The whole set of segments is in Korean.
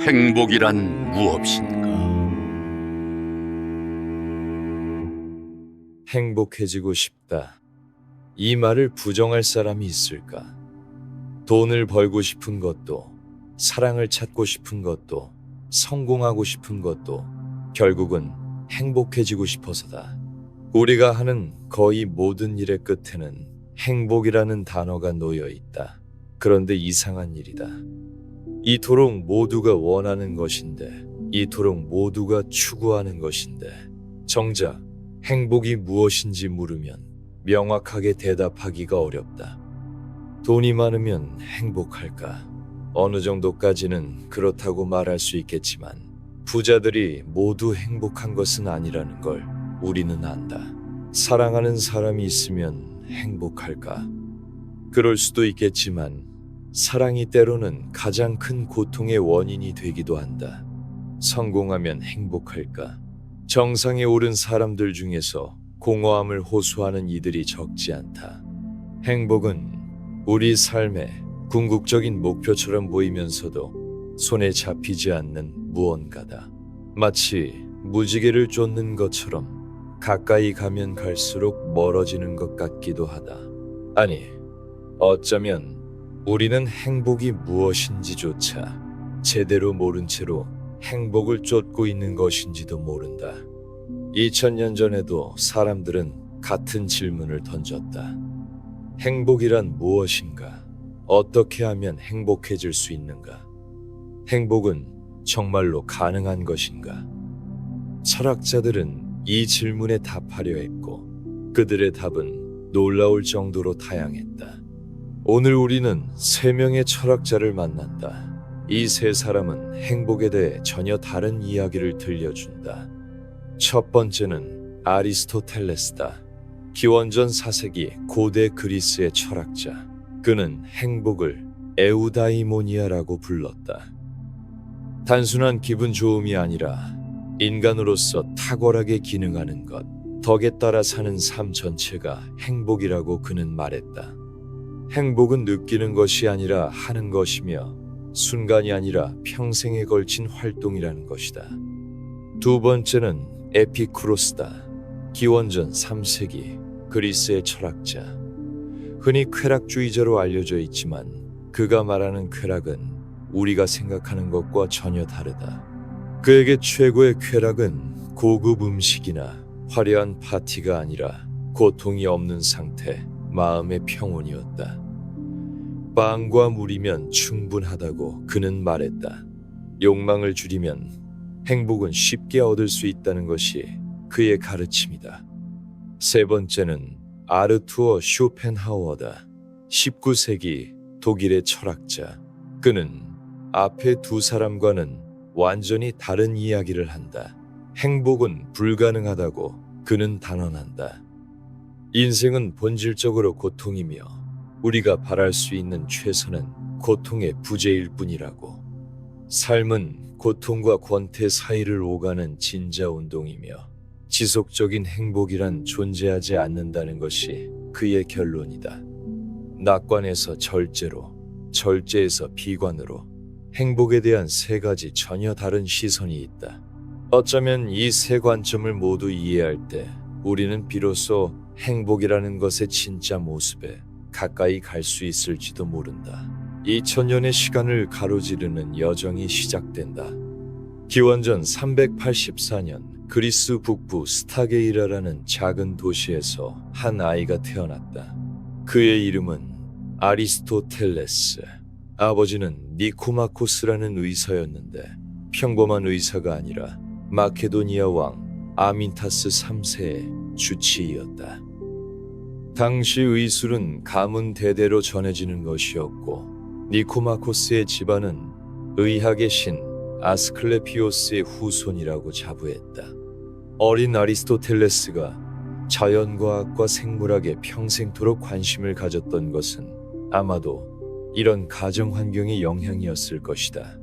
행복이란 무엇인가? 행복해지고 싶다. 이 말을 부정할 사람이 있을까? 돈을 벌고 싶은 것도, 사랑을 찾고 싶은 것도, 성공하고 싶은 것도 결국은 행복해지고 싶어서다. 우리가 하는 거의 모든 일의 끝에는 행복이라는 단어가 놓여 있다. 그런데 이상한 일이다. 이토록 모두가 원하는 것인데, 이토록 모두가 추구하는 것인데, 정작 행복이 무엇인지 물으면 명확하게 대답하기가 어렵다. 돈이 많으면 행복할까? 어느 정도까지는 그렇다고 말할 수 있겠지만, 부자들이 모두 행복한 것은 아니라는 걸 우리는 안다. 사랑하는 사람이 있으면 행복할까? 그럴 수도 있겠지만, 사랑이 때로는 가장 큰 고통의 원인이 되기도 한다. 성공하면 행복할까? 정상에 오른 사람들 중에서 공허함을 호소하는 이들이 적지 않다. 행복은 우리 삶의 궁극적인 목표처럼 보이면서도 손에 잡히지 않는 무언가다. 마치 무지개를 쫓는 것처럼 가까이 가면 갈수록 멀어지는 것 같기도 하다. 아니, 어쩌면 우리는 행복이 무엇인지조차 제대로 모른 채로 행복을 쫓고 있는 것인지도 모른다. 2000년 전에도 사람들은 같은 질문을 던졌다. 행복이란 무엇인가? 어떻게 하면 행복해질 수 있는가? 행복은 정말로 가능한 것인가? 철학자들은 이 질문에 답하려 했고, 그들의 답은 놀라울 정도로 다양했다. 오늘 우리는 3명의 철학자를 만난다. 이 3사람은 행복에 대해 전혀 다른 이야기를 들려준다. 첫 번째는 아리스토텔레스다. 기원전 4세기 고대 그리스의 철학자. 그는 행복을 에우다이모니아라고 불렀다. 단순한 기분 좋음이 아니라 인간으로서 탁월하게 기능하는 것, 덕에 따라 사는 삶 전체가 행복이라고 그는 말했다. 행복은 느끼는 것이 아니라 하는 것이며, 순간이 아니라 평생에 걸친 활동이라는 것이다. 두 번째는 에피쿠로스다. 기원전 3세기 그리스의 철학자. 흔히 쾌락주의자로 알려져 있지만, 그가 말하는 쾌락은 우리가 생각하는 것과 전혀 다르다. 그에게 최고의 쾌락은 고급 음식이나 화려한 파티가 아니라 고통이 없는 상태, 마음의 평온이었다. 빵과 물이면 충분하다고 그는 말했다. 욕망을 줄이면 행복은 쉽게 얻을 수 있다는 것이 그의 가르침이다. 세 번째는 아르투어 쇼펜하우어다. 19세기 독일의 철학자. 그는 앞에 두 사람과는 완전히 다른 이야기를 한다. 행복은 불가능하다고 그는 단언한다. 인생은 본질적으로 고통이며, 우리가 바랄 수 있는 최선은 고통의 부재일 뿐이라고. 삶은 고통과 권태 사이를 오가는 진자운동이며, 지속적인 행복이란 존재하지 않는다는 것이 그의 결론이다. 낙관에서 절제로, 절제에서 비관으로 행복에 대한 3가지 전혀 다른 시선이 있다. 어쩌면 이 3 관점을 모두 이해할 때 우리는 비로소 행복이라는 것의 진짜 모습에 가까이 갈 수 있을지도 모른다. 2000년의 시간을 가로지르는 여정이 시작된다. 기원전 384년 그리스 북부 스타게이라라는 작은 도시에서 한 아이가 태어났다. 그의 이름은 아리스토텔레스. 아버지는 니코마코스라는 의사였는데, 평범한 의사가 아니라 마케도니아 왕 아민타스 3세의 주치의였다. 당시 의술은 가문 대대로 전해지는 것이었고, 니코마코스의 집안은 의학의 신 아스클레피오스의 후손이라고 자부했다. 어린 아리스토텔레스가 자연과학과 생물학에 평생토록 관심을 가졌던 것은 아마도 이런 가정 환경의 영향이었을 것이다.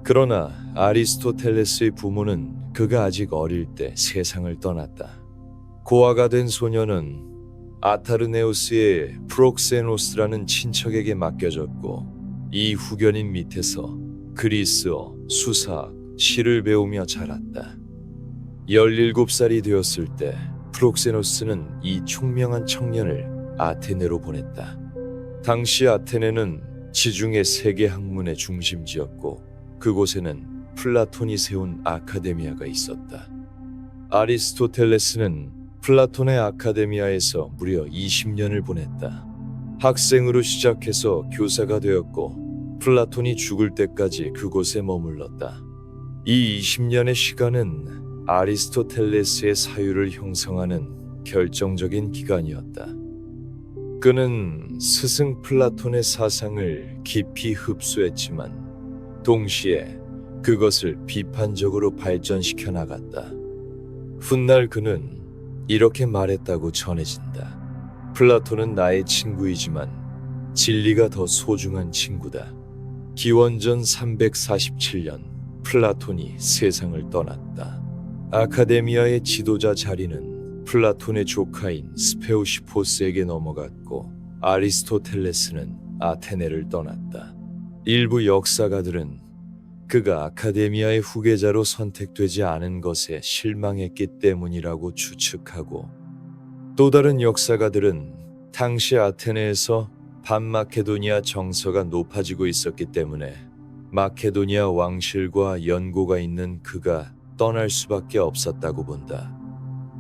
그러나 아리스토텔레스의 부모는 그가 아직 어릴 때 세상을 떠났다. 고아가 된 소녀는 아타르네우스의 프록세노스라는 친척에게 맡겨졌고, 이 후견인 밑에서 그리스어, 수사학, 시를 배우며 자랐다. 17살이 되었을 때 프록세노스는 이 총명한 청년을 아테네로 보냈다. 당시 아테네는 지중해 세계 학문의 중심지였고 그곳에는 플라톤이 세운 아카데미아가 있었다. 아리스토텔레스는 플라톤의 아카데미아에서 무려 20년을 보냈다. 학생으로 시작해서 교사가 되었고 플라톤이 죽을 때까지 그곳에 머물렀다. 이 20년의 시간은 아리스토텔레스의 사유를 형성하는 결정적인 기간이었다. 그는 스승 플라톤의 사상을 깊이 흡수했지만 동시에 그것을 비판적으로 발전시켜 나갔다. 훗날 그는 이렇게 말했다고 전해진다. 플라톤은 나의 친구이지만 진리가 더 소중한 친구다. 기원전 347년 플라톤이 세상을 떠났다. 아카데미아의 지도자 자리는 플라톤의 조카인 스페우시포스에게 넘어갔고 아리스토텔레스는 아테네를 떠났다. 일부 역사가들은 그가 아카데미아의 후계자로 선택되지 않은 것에 실망했기 때문이라고 추측하고 또 다른 역사가들은 당시 아테네에서 반마케도니아 정서가 높아지고 있었기 때문에 마케도니아 왕실과 연고가 있는 그가 떠날 수밖에 없었다고 본다.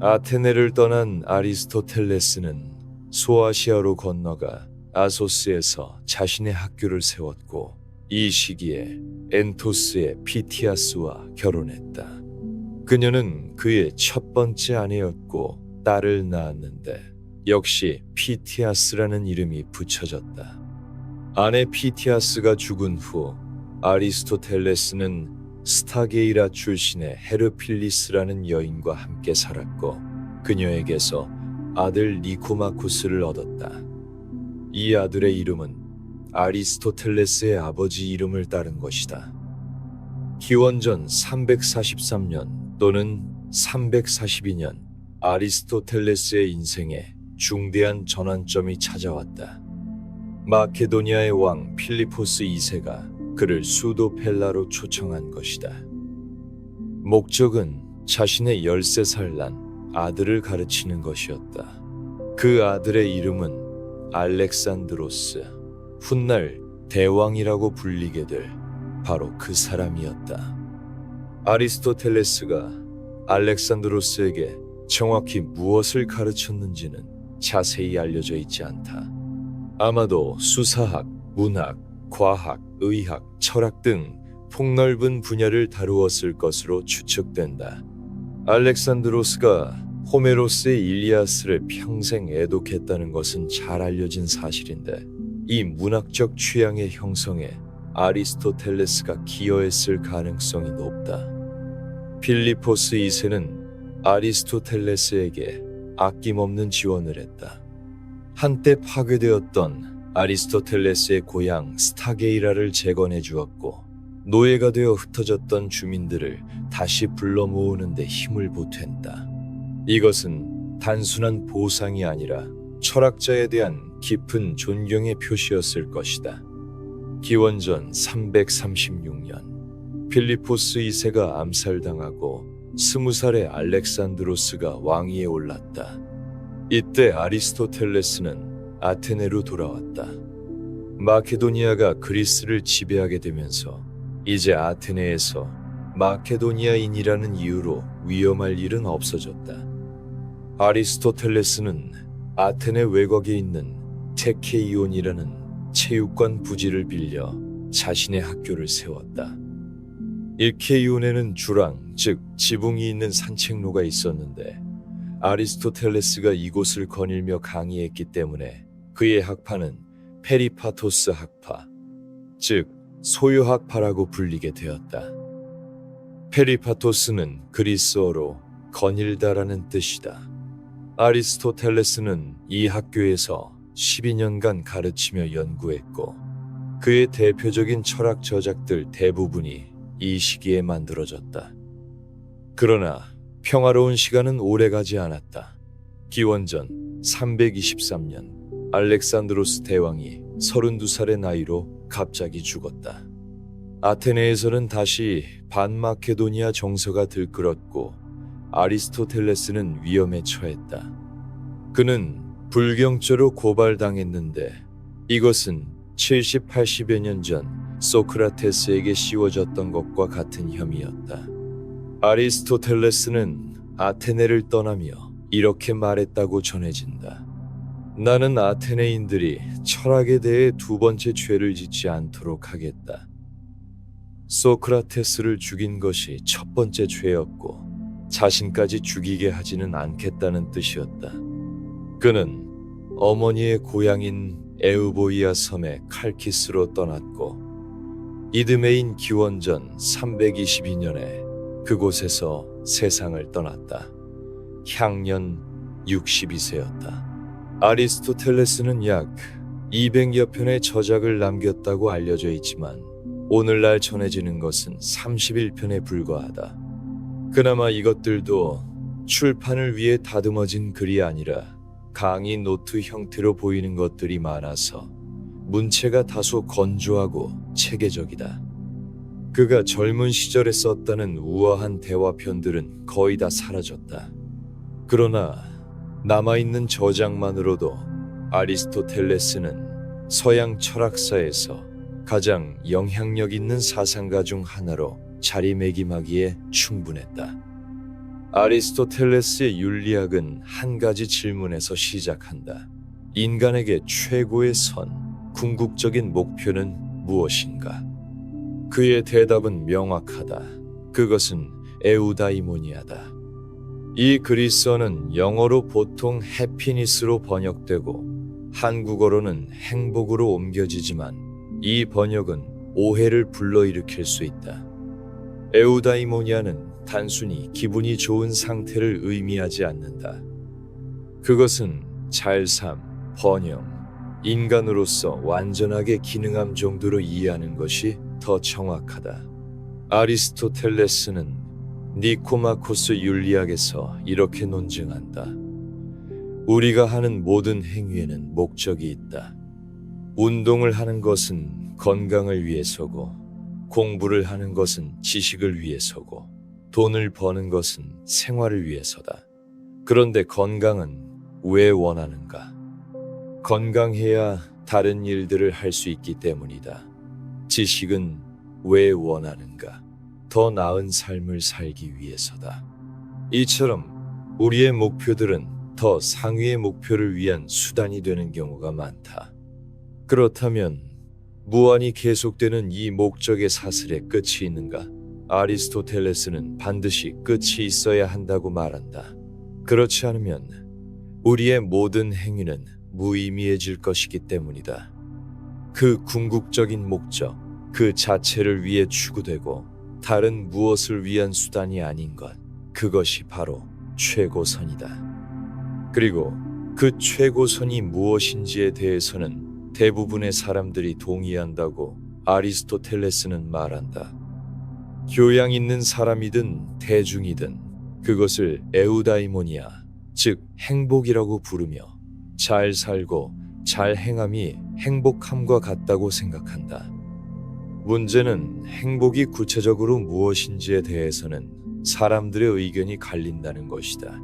아테네를 떠난 아리스토텔레스는 소아시아로 건너가 아소스에서 자신의 학교를 세웠고 이 시기에 엔토스의 피티아스와 결혼했다. 그녀는 그의 첫 번째 아내였고 딸을 낳았는데 역시 피티아스라는 이름이 붙여졌다. 아내 피티아스가 죽은 후 아리스토텔레스는 스타게이라 출신의 헤르필리스라는 여인과 함께 살았고 그녀에게서 아들 니코마코스를 얻었다. 이 아들의 이름은 아리스토텔레스의 아버지 이름을 따른 것이다. 기원전 343년 또는 342년 아리스토텔레스의 인생에 중대한 전환점이 찾아왔다. 마케도니아의 왕 필리포스 2세가 그를 수도 펠라로 초청한 것이다. 목적은 자신의 13살 난 아들을 가르치는 것이었다. 그 아들의 이름은 알렉산드로스, 훗날 대왕이라고 불리게 될 바로 그 사람이었다. 아리스토텔레스가 알렉산드로스에게 정확히 무엇을 가르쳤는지는 자세히 알려져 있지 않다. 아마도 수사학, 문학, 과학, 의학, 철학 등 폭넓은 분야를 다루었을 것으로 추측된다. 알렉산드로스가 호메로스의 일리아스를 평생 애독했다는 것은 잘 알려진 사실인데 이 문학적 취향의 형성에 아리스토텔레스가 기여했을 가능성이 높다. 필리포스 2세는 아리스토텔레스에게 아낌없는 지원을 했다. 한때 파괴되었던 아리스토텔레스의 고향 스타게이라를 재건해 주었고 노예가 되어 흩어졌던 주민들을 다시 불러 모으는 데 힘을 보탠다. 이것은 단순한 보상이 아니라 철학자에 대한 깊은 존경의 표시였을 것이다. 기원전 336년 필리포스 2세가 암살당하고 20살의 알렉산드로스가 왕위에 올랐다. 이때 아리스토텔레스는 아테네로 돌아왔다. 마케도니아가 그리스를 지배하게 되면서 이제 아테네에서 마케도니아인이라는 이유로 위험할 일은 없어졌다. 아리스토텔레스는 아테네 외곽에 있는 테케이온이라는 체육관 부지를 빌려 자신의 학교를 세웠다. 일케이온에는 주랑, 즉 지붕이 있는 산책로가 있었는데 아리스토텔레스가 이곳을 거닐며 강의했기 때문에 그의 학파는 페리파토스 학파, 즉 소유학파라고 불리게 되었다. 페리파토스는 그리스어로 거닐다라는 뜻이다. 아리스토텔레스는 이 학교에서 12년간 가르치며 연구했고 그의 대표적인 철학 저작들 대부분이 이 시기에 만들어졌다. 그러나 평화로운 시간은 오래가지 않았다. 기원전 323년 알렉산드로스 대왕이 32살의 나이로 갑자기 죽었다. 아테네에서는 다시 반마케도니아 정서가 들끓었고 아리스토텔레스는 위험에 처했다. 그는 불경죄로 고발당했는데 이것은 70, 80여 년 전 소크라테스에게 씌워졌던 것과 같은 혐의였다. 아리스토텔레스는 아테네를 떠나며 이렇게 말했다고 전해진다. 나는 아테네인들이 철학에 대해 두 번째 죄를 짓지 않도록 하겠다. 소크라테스를 죽인 것이 첫 번째 죄였고 자신까지 죽이게 하지는 않겠다는 뜻이었다. 그는 어머니의 고향인 에우보이아 섬의 칼키스로 떠났고 이드메인 기원전 322년에 그곳에서 세상을 떠났다. 향년 62세였다. 아리스토텔레스는 약 200여 편의 저작을 남겼다고 알려져 있지만 오늘날 전해지는 것은 31편에 불과하다. 그나마 이것들도 출판을 위해 다듬어진 글이 아니라 강의 노트 형태로 보이는 것들이 많아서 문체가 다소 건조하고 체계적이다. 그가 젊은 시절에 썼다는 우아한 대화편들은 거의 다 사라졌다. 그러나 남아있는 저작만으로도 아리스토텔레스는 서양 철학사에서 가장 영향력 있는 사상가 중 하나로 자리매김하기에 충분했다. 아리스토텔레스의 윤리학은 한 가지 질문에서 시작한다. 인간에게 최고의 선, 궁극적인 목표는 무엇인가? 그의 대답은 명확하다. 그것은 에우다이모니아다. 이 그리스어는 영어로 보통 해피니스로 번역되고 한국어로는 행복으로 옮겨지지만 이 번역은 오해를 불러일으킬 수 있다. 에우다이모니아는 단순히 기분이 좋은 상태를 의미하지 않는다. 그것은 잘삼, 번영, 인간으로서 완전하게 기능함 정도로 이해하는 것이 더 정확하다. 아리스토텔레스는 니코마코스 윤리학에서 이렇게 논증한다. 우리가 하는 모든 행위에는 목적이 있다. 운동을 하는 것은 건강을 위해서고, 공부를 하는 것은 지식을 위해서고, 돈을 버는 것은 생활을 위해서다. 그런데 건강은 왜 원하는가? 건강해야 다른 일들을 할 수 있기 때문이다. 지식은 왜 원하는가? 더 나은 삶을 살기 위해서다. 이처럼 우리의 목표들은 더 상위의 목표를 위한 수단이 되는 경우가 많다. 그렇다면 무한히 계속되는 이 목적의 사슬에 끝이 있는가? 아리스토텔레스는 반드시 끝이 있어야 한다고 말한다. 그렇지 않으면 우리의 모든 행위는 무의미해질 것이기 때문이다. 그 궁극적인 목적, 그 자체를 위해 추구되고 다른 무엇을 위한 수단이 아닌 것, 그것이 바로 최고선이다. 그리고 그 최고선이 무엇인지에 대해서는 대부분의 사람들이 동의한다고 아리스토텔레스는 말한다. 교양 있는 사람이든 대중이든 그것을 에우다이모니아, 즉 행복이라고 부르며 잘 살고 잘 행함이 행복함과 같다고 생각한다. 문제는 행복이 구체적으로 무엇인지에 대해서는 사람들의 의견이 갈린다는 것이다.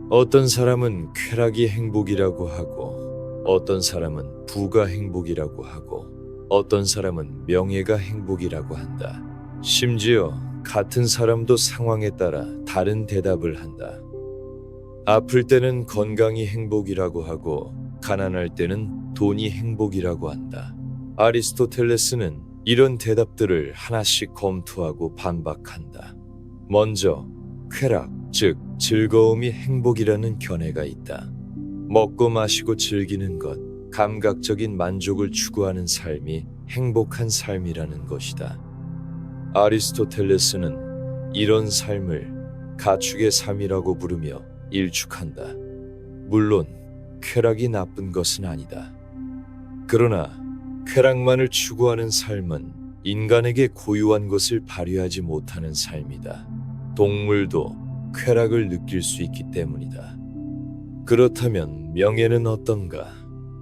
어떤 사람은 쾌락이 행복이라고 하고, 어떤 사람은 부가 행복이라고 하고, 어떤 사람은 명예가 행복이라고 한다. 심지어 같은 사람도 상황에 따라 다른 대답을 한다. 아플 때는 건강이 행복이라고 하고 가난할 때는 돈이 행복이라고 한다. 아리스토텔레스는 이런 대답들을 하나씩 검토하고 반박한다. 먼저 쾌락, 즉 즐거움이 행복이라는 견해가 있다. 먹고 마시고 즐기는 것, 감각적인 만족을 추구하는 삶이 행복한 삶이라는 것이다. 아리스토텔레스는 이런 삶을 가축의 삶이라고 부르며 일축한다. 물론 쾌락이 나쁜 것은 아니다. 그러나 쾌락만을 추구하는 삶은 인간에게 고유한 것을 발휘하지 못하는 삶이다. 동물도 쾌락을 느낄 수 있기 때문이다. 그렇다면 명예는 어떤가?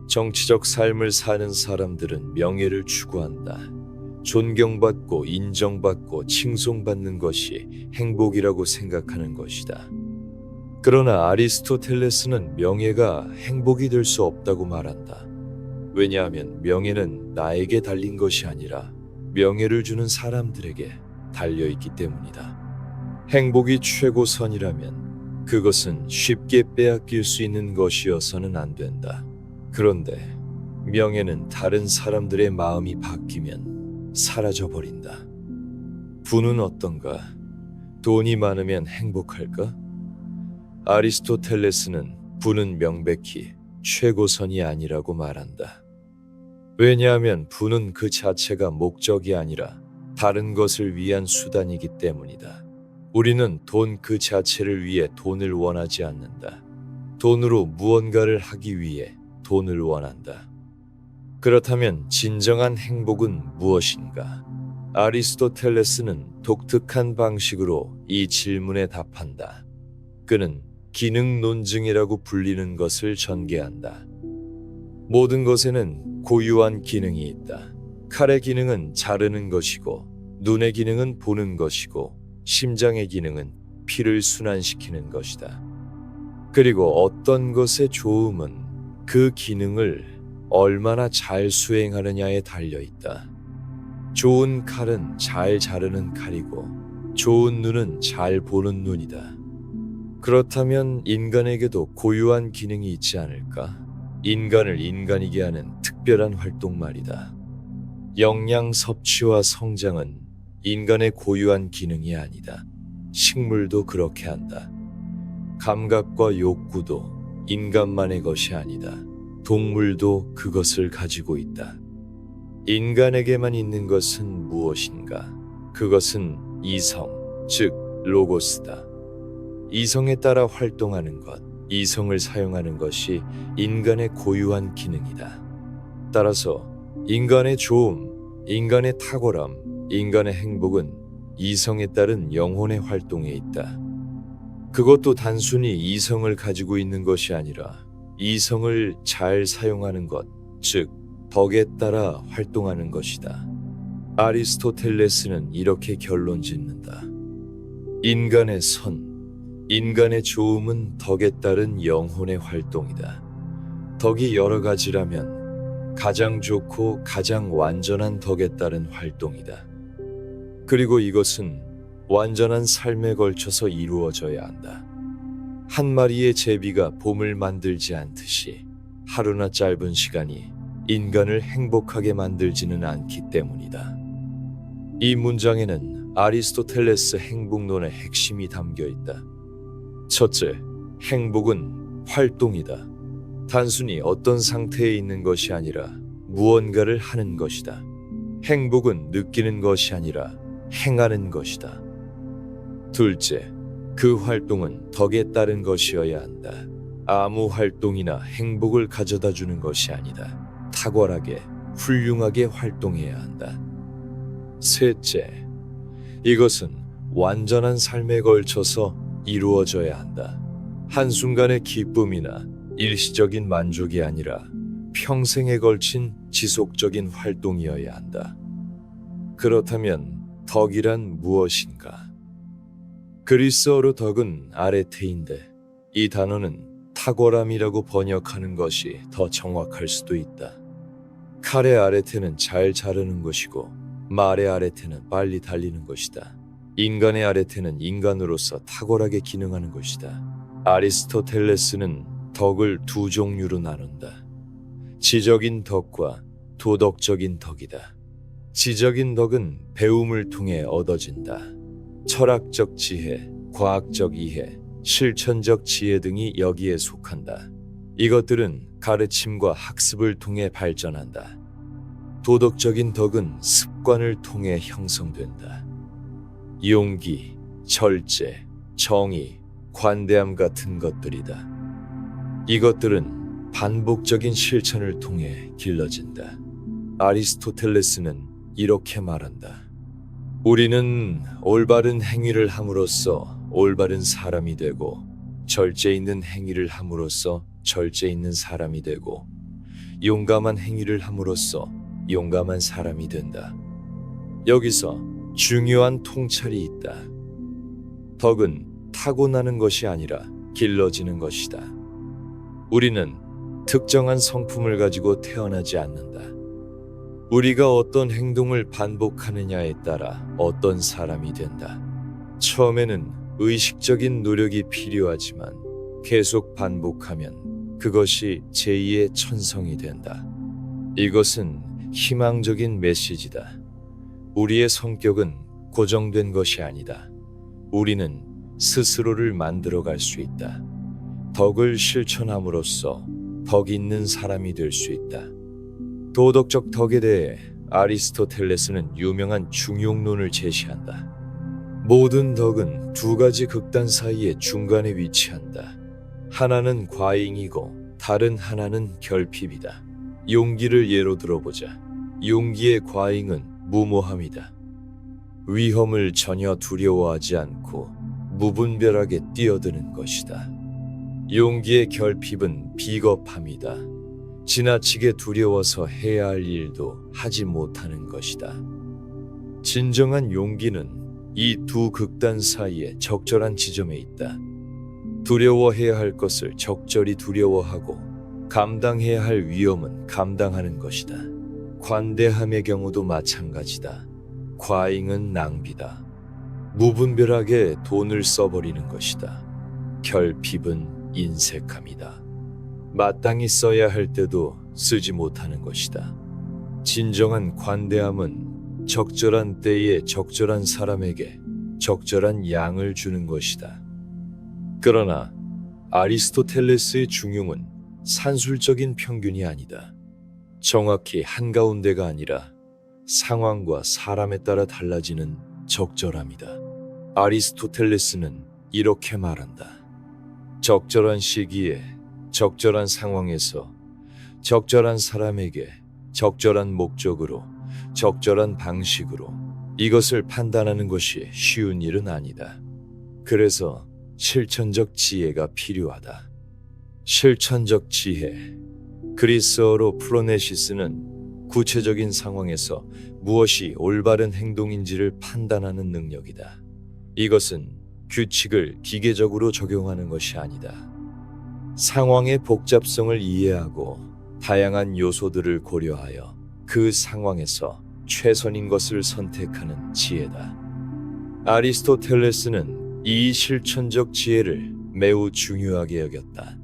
정치적 삶을 사는 사람들은 명예를 추구한다. 존경받고 인정받고 칭송받는 것이 행복이라고 생각하는 것이다. 그러나 아리스토텔레스는 명예가 행복이 될 수 없다고 말한다. 왜냐하면 명예는 나에게 달린 것이 아니라 명예를 주는 사람들에게 달려있기 때문이다. 행복이 최고선이라면 그것은 쉽게 빼앗길 수 있는 것이어서는 안 된다. 그런데 명예는 다른 사람들의 마음이 바뀌면 사라져버린다. 부는 어떤가? 돈이 많으면 행복할까? 아리스토텔레스는 부는 명백히 최고선이 아니라고 말한다. 왜냐하면 부는 그 자체가 목적이 아니라 다른 것을 위한 수단이기 때문이다. 우리는 돈 그 자체를 위해 돈을 원하지 않는다. 돈으로 무언가를 하기 위해 돈을 원한다. 그렇다면 진정한 행복은 무엇인가? 아리스토텔레스는 독특한 방식으로 이 질문에 답한다. 그는 기능 논증이라고 불리는 것을 전개한다. 모든 것에는 고유한 기능이 있다. 칼의 기능은 자르는 것이고, 눈의 기능은 보는 것이고, 심장의 기능은 피를 순환시키는 것이다. 그리고 어떤 것의 좋음은 그 기능을 얼마나 잘 수행하느냐에 달려 있다. 좋은 칼은 잘 자르는 칼이고, 좋은 눈은 잘 보는 눈이다. 그렇다면 인간에게도 고유한 기능이 있지 않을까? 인간을 인간이게 하는 특별한 활동 말이다. 영양 섭취와 성장은 인간의 고유한 기능이 아니다. 식물도 그렇게 한다. 감각과 욕구도 인간만의 것이 아니다. 동물도 그것을 가지고 있다. 인간에게만 있는 것은 무엇인가? 그것은 이성, 즉 로고스다. 이성에 따라 활동하는 것, 이성을 사용하는 것이 인간의 고유한 기능이다. 따라서 인간의 좋음, 인간의 탁월함, 인간의 행복은 이성에 따른 영혼의 활동에 있다. 그것도 단순히 이성을 가지고 있는 것이 아니라 이성을 잘 사용하는 것, 즉 덕에 따라 활동하는 것이다. 아리스토텔레스는 이렇게 결론 짓는다. 인간의 선, 인간의 좋음은 덕에 따른 영혼의 활동이다. 덕이 여러 가지라면 가장 좋고 가장 완전한 덕에 따른 활동이다. 그리고 이것은 완전한 삶에 걸쳐서 이루어져야 한다. 한 마리의 제비가 봄을 만들지 않듯이 하루나 짧은 시간이 인간을 행복하게 만들지는 않기 때문이다. 이 문장에는 아리스토텔레스 행복론의 핵심이 담겨 있다. 첫째, 행복은 활동이다. 단순히 어떤 상태에 있는 것이 아니라 무언가를 하는 것이다. 행복은 느끼는 것이 아니라 행하는 것이다. 둘째, 그 활동은 덕에 따른 것이어야 한다. 아무 활동이나 행복을 가져다 주는 것이 아니다. 탁월하게, 훌륭하게 활동해야 한다. 셋째, 이것은 완전한 삶에 걸쳐서 이루어져야 한다. 한순간의 기쁨이나 일시적인 만족이 아니라 평생에 걸친 지속적인 활동이어야 한다. 그렇다면 덕이란 무엇인가? 그리스어로 덕은 아레테인데 이 단어는 탁월함이라고 번역하는 것이 더 정확할 수도 있다. 칼의 아레테는 잘 자르는 것이고 말의 아레테는 빨리 달리는 것이다. 인간의 아레테는 인간으로서 탁월하게 기능하는 것이다. 아리스토텔레스는 덕을 두 종류로 나눈다. 지적인 덕과 도덕적인 덕이다. 지적인 덕은 배움을 통해 얻어진다. 철학적 지혜, 과학적 이해, 실천적 지혜 등이 여기에 속한다. 이것들은 가르침과 학습을 통해 발전한다. 도덕적인 덕은 습관을 통해 형성된다. 용기, 절제, 정의, 관대함 같은 것들이다. 이것들은 반복적인 실천을 통해 길러진다. 아리스토텔레스는 이렇게 말한다. 우리는 올바른 행위를 함으로써 올바른 사람이 되고 절제 있는 행위를 함으로써 절제 있는 사람이 되고 용감한 행위를 함으로써 용감한 사람이 된다. 여기서 중요한 통찰이 있다. 덕은 타고나는 것이 아니라 길러지는 것이다. 우리는 특정한 성품을 가지고 태어나지 않는다. 우리가 어떤 행동을 반복하느냐에 따라 어떤 사람이 된다. 처음에는 의식적인 노력이 필요하지만 계속 반복하면 그것이 제2의 천성이 된다. 이것은 희망적인 메시지다. 우리의 성격은 고정된 것이 아니다. 우리는 스스로를 만들어갈 수 있다. 덕을 실천함으로써 덕 있는 사람이 될 수 있다. 도덕적 덕에 대해 아리스토텔레스는 유명한 중용론을 제시한다. 모든 덕은 두 가지 극단 사이의 중간에 위치한다. 하나는 과잉이고 다른 하나는 결핍이다. 용기를 예로 들어보자. 용기의 과잉은 무모함이다. 위험을 전혀 두려워하지 않고 무분별하게 뛰어드는 것이다. 용기의 결핍은 비겁함이다. 지나치게 두려워서 해야 할 일도 하지 못하는 것이다. 진정한 용기는 이 두 극단 사이에 적절한 지점에 있다. 두려워해야 할 것을 적절히 두려워하고 감당해야 할 위험은 감당하는 것이다. 관대함의 경우도 마찬가지다. 과잉은 낭비다. 무분별하게 돈을 써버리는 것이다. 결핍은 인색함이다. 마땅히 써야 할 때도 쓰지 못하는 것이다. 진정한 관대함은 적절한 때에 적절한 사람에게 적절한 양을 주는 것이다. 그러나 아리스토텔레스의 중용은 산술적인 평균이 아니다. 정확히 한가운데가 아니라 상황과 사람에 따라 달라지는 적절함이다. 아리스토텔레스는 이렇게 말한다. 적절한 시기에 적절한 상황에서 적절한 사람에게 적절한 목적으로 적절한 방식으로 이것을 판단하는 것이 쉬운 일은 아니다. 그래서 실천적 지혜가 필요하다. 실천적 지혜. 그리스어로 프로네시스는 구체적인 상황에서 무엇이 올바른 행동인지를 판단하는 능력이다. 이것은 규칙을 기계적으로 적용하는 것이 아니다. 상황의 복잡성을 이해하고 다양한 요소들을 고려하여 그 상황에서 최선인 것을 선택하는 지혜다. 아리스토텔레스는 이 실천적 지혜를 매우 중요하게 여겼다.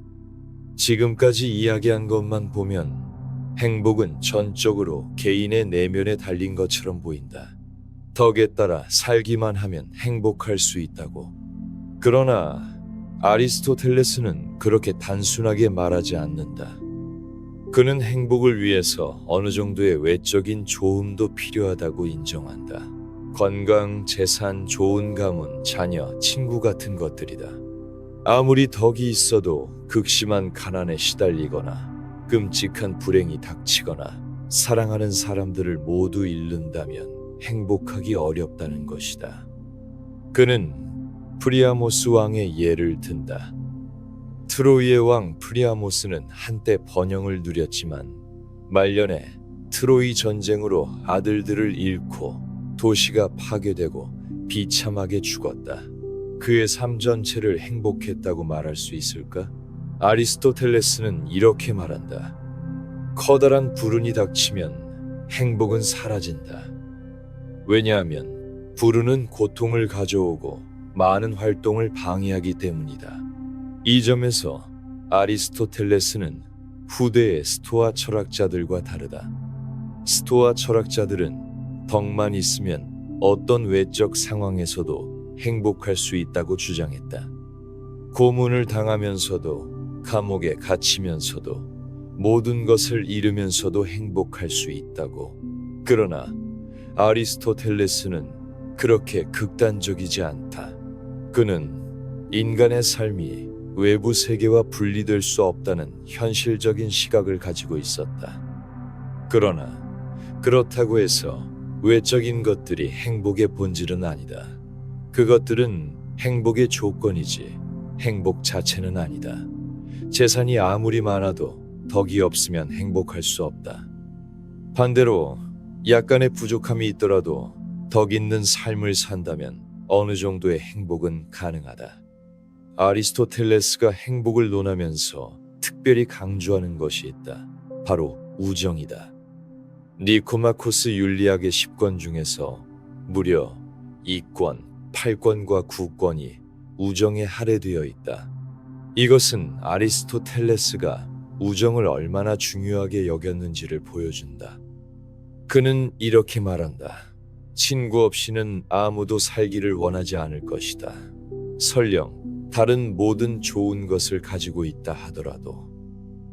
지금까지 이야기한 것만 보면 행복은 전적으로 개인의 내면에 달린 것처럼 보인다. 덕에 따라 살기만 하면 행복할 수 있다고. 그러나 아리스토텔레스는 그렇게 단순하게 말하지 않는다. 그는 행복을 위해서 어느 정도의 외적인 조음도 필요하다고 인정한다. 건강, 재산, 좋은 가문, 자녀, 친구 같은 것들이다. 아무리 덕이 있어도 극심한 가난에 시달리거나 끔찍한 불행이 닥치거나 사랑하는 사람들을 모두 잃는다면 행복하기 어렵다는 것이다. 그는 프리아모스 왕의 예를 든다. 트로이의 왕 프리아모스는 한때 번영을 누렸지만 말년에 트로이 전쟁으로 아들들을 잃고 도시가 파괴되고 비참하게 죽었다. 그의 삶 전체를 행복했다고 말할 수 있을까? 아리스토텔레스는 이렇게 말한다. 커다란 불운이 닥치면 행복은 사라진다. 왜냐하면 불운은 고통을 가져오고 많은 활동을 방해하기 때문이다. 이 점에서 아리스토텔레스는 후대의 스토아 철학자들과 다르다. 스토아 철학자들은 덕만 있으면 어떤 외적 상황에서도 행복할 수 있다고 주장했다. 고문을 당하면서도 감옥에 갇히면서도 모든 것을 잃으면서도 행복할 수 있다고. 그러나 아리스토텔레스는 그렇게 극단적이지 않다. 그는 인간의 삶이 외부 세계와 분리될 수 없다는 현실적인 시각을 가지고 있었다. 그러나 그렇다고 해서 외적인 것들이 행복의 본질은 아니다. 그것들은 행복의 조건이지 행복 자체는 아니다. 재산이 아무리 많아도 덕이 없으면 행복할 수 없다. 반대로 약간의 부족함이 있더라도 덕 있는 삶을 산다면 어느 정도의 행복은 가능하다. 아리스토텔레스가 행복을 논하면서 특별히 강조하는 것이 있다. 바로 우정이다. 니코마코스 윤리학의 10권 중에서 무려 2권, 8권과 9권이 우정에 할애되어 있다. 이것은 아리스토텔레스가 우정을 얼마나 중요하게 여겼는지를 보여준다. 그는 이렇게 말한다. 친구 없이는 아무도 살기를 원하지 않을 것이다. 설령 다른 모든 좋은 것을 가지고 있다 하더라도.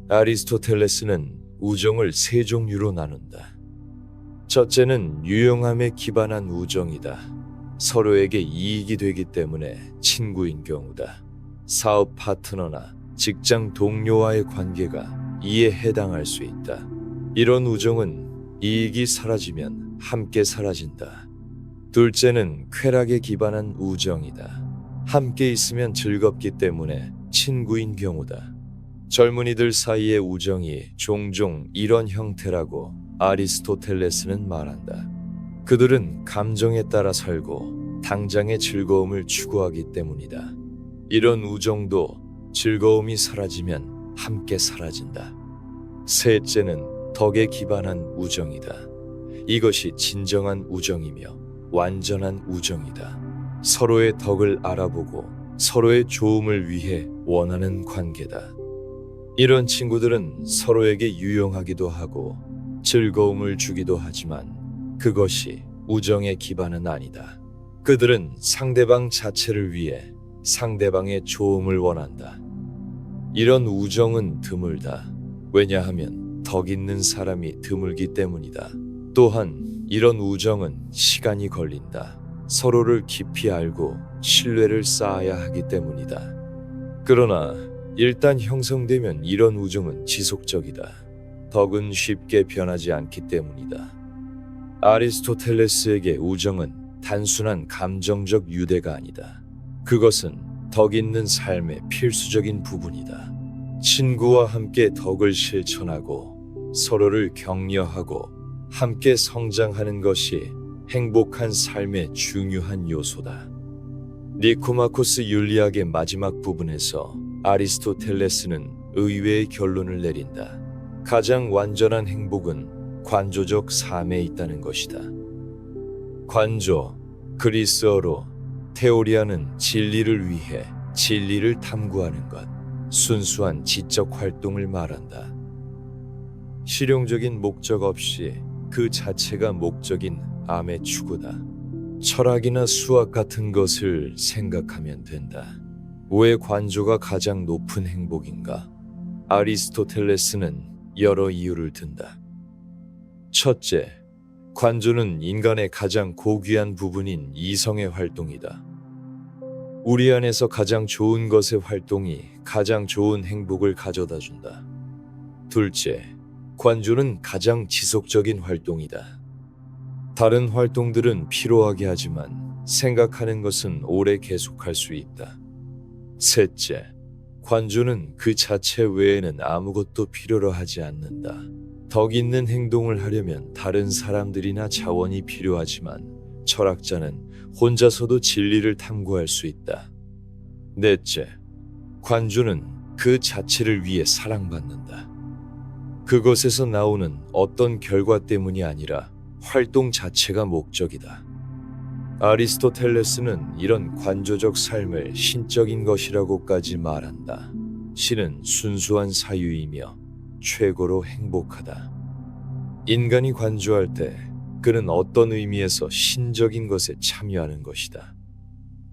아리스토텔레스는 우정을 세 종류로 나눈다. 첫째는 유용함에 기반한 우정이다. 서로에게 이익이 되기 때문에 친구인 경우다. 사업 파트너나 직장 동료와의 관계가 이에 해당할 수 있다. 이런 우정은 이익이 사라지면 함께 사라진다. 둘째는 쾌락에 기반한 우정이다. 함께 있으면 즐겁기 때문에 친구인 경우다. 젊은이들 사이의 우정이 종종 이런 형태라고 아리스토텔레스는 말한다. 그들은 감정에 따라 살고 당장의 즐거움을 추구하기 때문이다. 이런 우정도 즐거움이 사라지면 함께 사라진다. 셋째는 덕에 기반한 우정이다. 이것이 진정한 우정이며 완전한 우정이다. 서로의 덕을 알아보고 서로의 좋음을 위해 원하는 관계다. 이런 친구들은 서로에게 유용하기도 하고 즐거움을 주기도 하지만 그것이 우정의 기반은 아니다. 그들은 상대방 자체를 위해 상대방의 좋음을 원한다. 이런 우정은 드물다. 왜냐하면 덕 있는 사람이 드물기 때문이다. 또한 이런 우정은 시간이 걸린다. 서로를 깊이 알고 신뢰를 쌓아야 하기 때문이다. 그러나 일단 형성되면 이런 우정은 지속적이다. 덕은 쉽게 변하지 않기 때문이다. 아리스토텔레스에게 우정은 단순한 감정적 유대가 아니다. 그것은 덕 있는 삶의 필수적인 부분이다. 친구와 함께 덕을 실천하고 서로를 격려하고 함께 성장하는 것이 행복한 삶의 중요한 요소다. 니코마코스 윤리학의 마지막 부분에서 아리스토텔레스는 의외의 결론을 내린다. 가장 완전한 행복은 관조적 삶에 있다는 것이다. 관조, 그리스어로 테오리아는 진리를 위해 진리를 탐구하는 것, 순수한 지적 활동을 말한다. 실용적인 목적 없이 그 자체가 목적인 암의 추구다. 철학이나 수학 같은 것을 생각하면 된다. 왜 관조가 가장 높은 행복인가? 아리스토텔레스는 여러 이유를 든다. 첫째, 관조는 인간의 가장 고귀한 부분인 이성의 활동이다. 우리 안에서 가장 좋은 것의 활동이 가장 좋은 행복을 가져다 준다. 둘째, 관조는 가장 지속적인 활동이다. 다른 활동들은 피로하게 하지만 생각하는 것은 오래 계속할 수 있다. 셋째, 관조는 그 자체 외에는 아무것도 필요로 하지 않는다. 덕 있는 행동을 하려면 다른 사람들이나 자원이 필요하지만 철학자는 혼자서도 진리를 탐구할 수 있다. 넷째, 관조는 그 자체를 위해 사랑받는다. 그것에서 나오는 어떤 결과 때문이 아니라 활동 자체가 목적이다. 아리스토텔레스는 이런 관조적 삶을 신적인 것이라고까지 말한다. 신은 순수한 사유이며 최고로 행복하다. 인간이 관조할 때 그는 어떤 의미에서 신적인 것에 참여하는 것이다.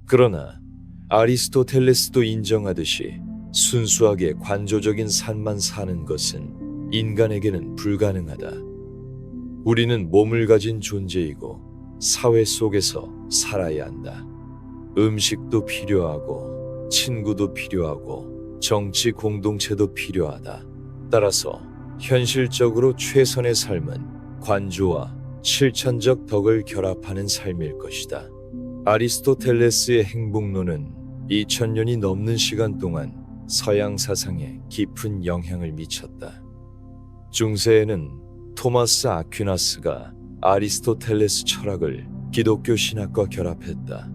그러나 아리스토텔레스도 인정하듯이 순수하게 관조적인 삶만 사는 것은 인간에게는 불가능하다. 우리는 몸을 가진 존재이고 사회 속에서 살아야 한다. 음식도 필요하고 친구도 필요하고 정치 공동체도 필요하다. 따라서 현실적으로 최선의 삶은 관조와 실천적 덕을 결합하는 삶일 것이다. 아리스토텔레스의 행복론은 2000년이 넘는 시간 동안 서양 사상에 깊은 영향을 미쳤다. 중세에는 토마스 아퀴나스가 아리스토텔레스 철학을 기독교 신학과 결합했다.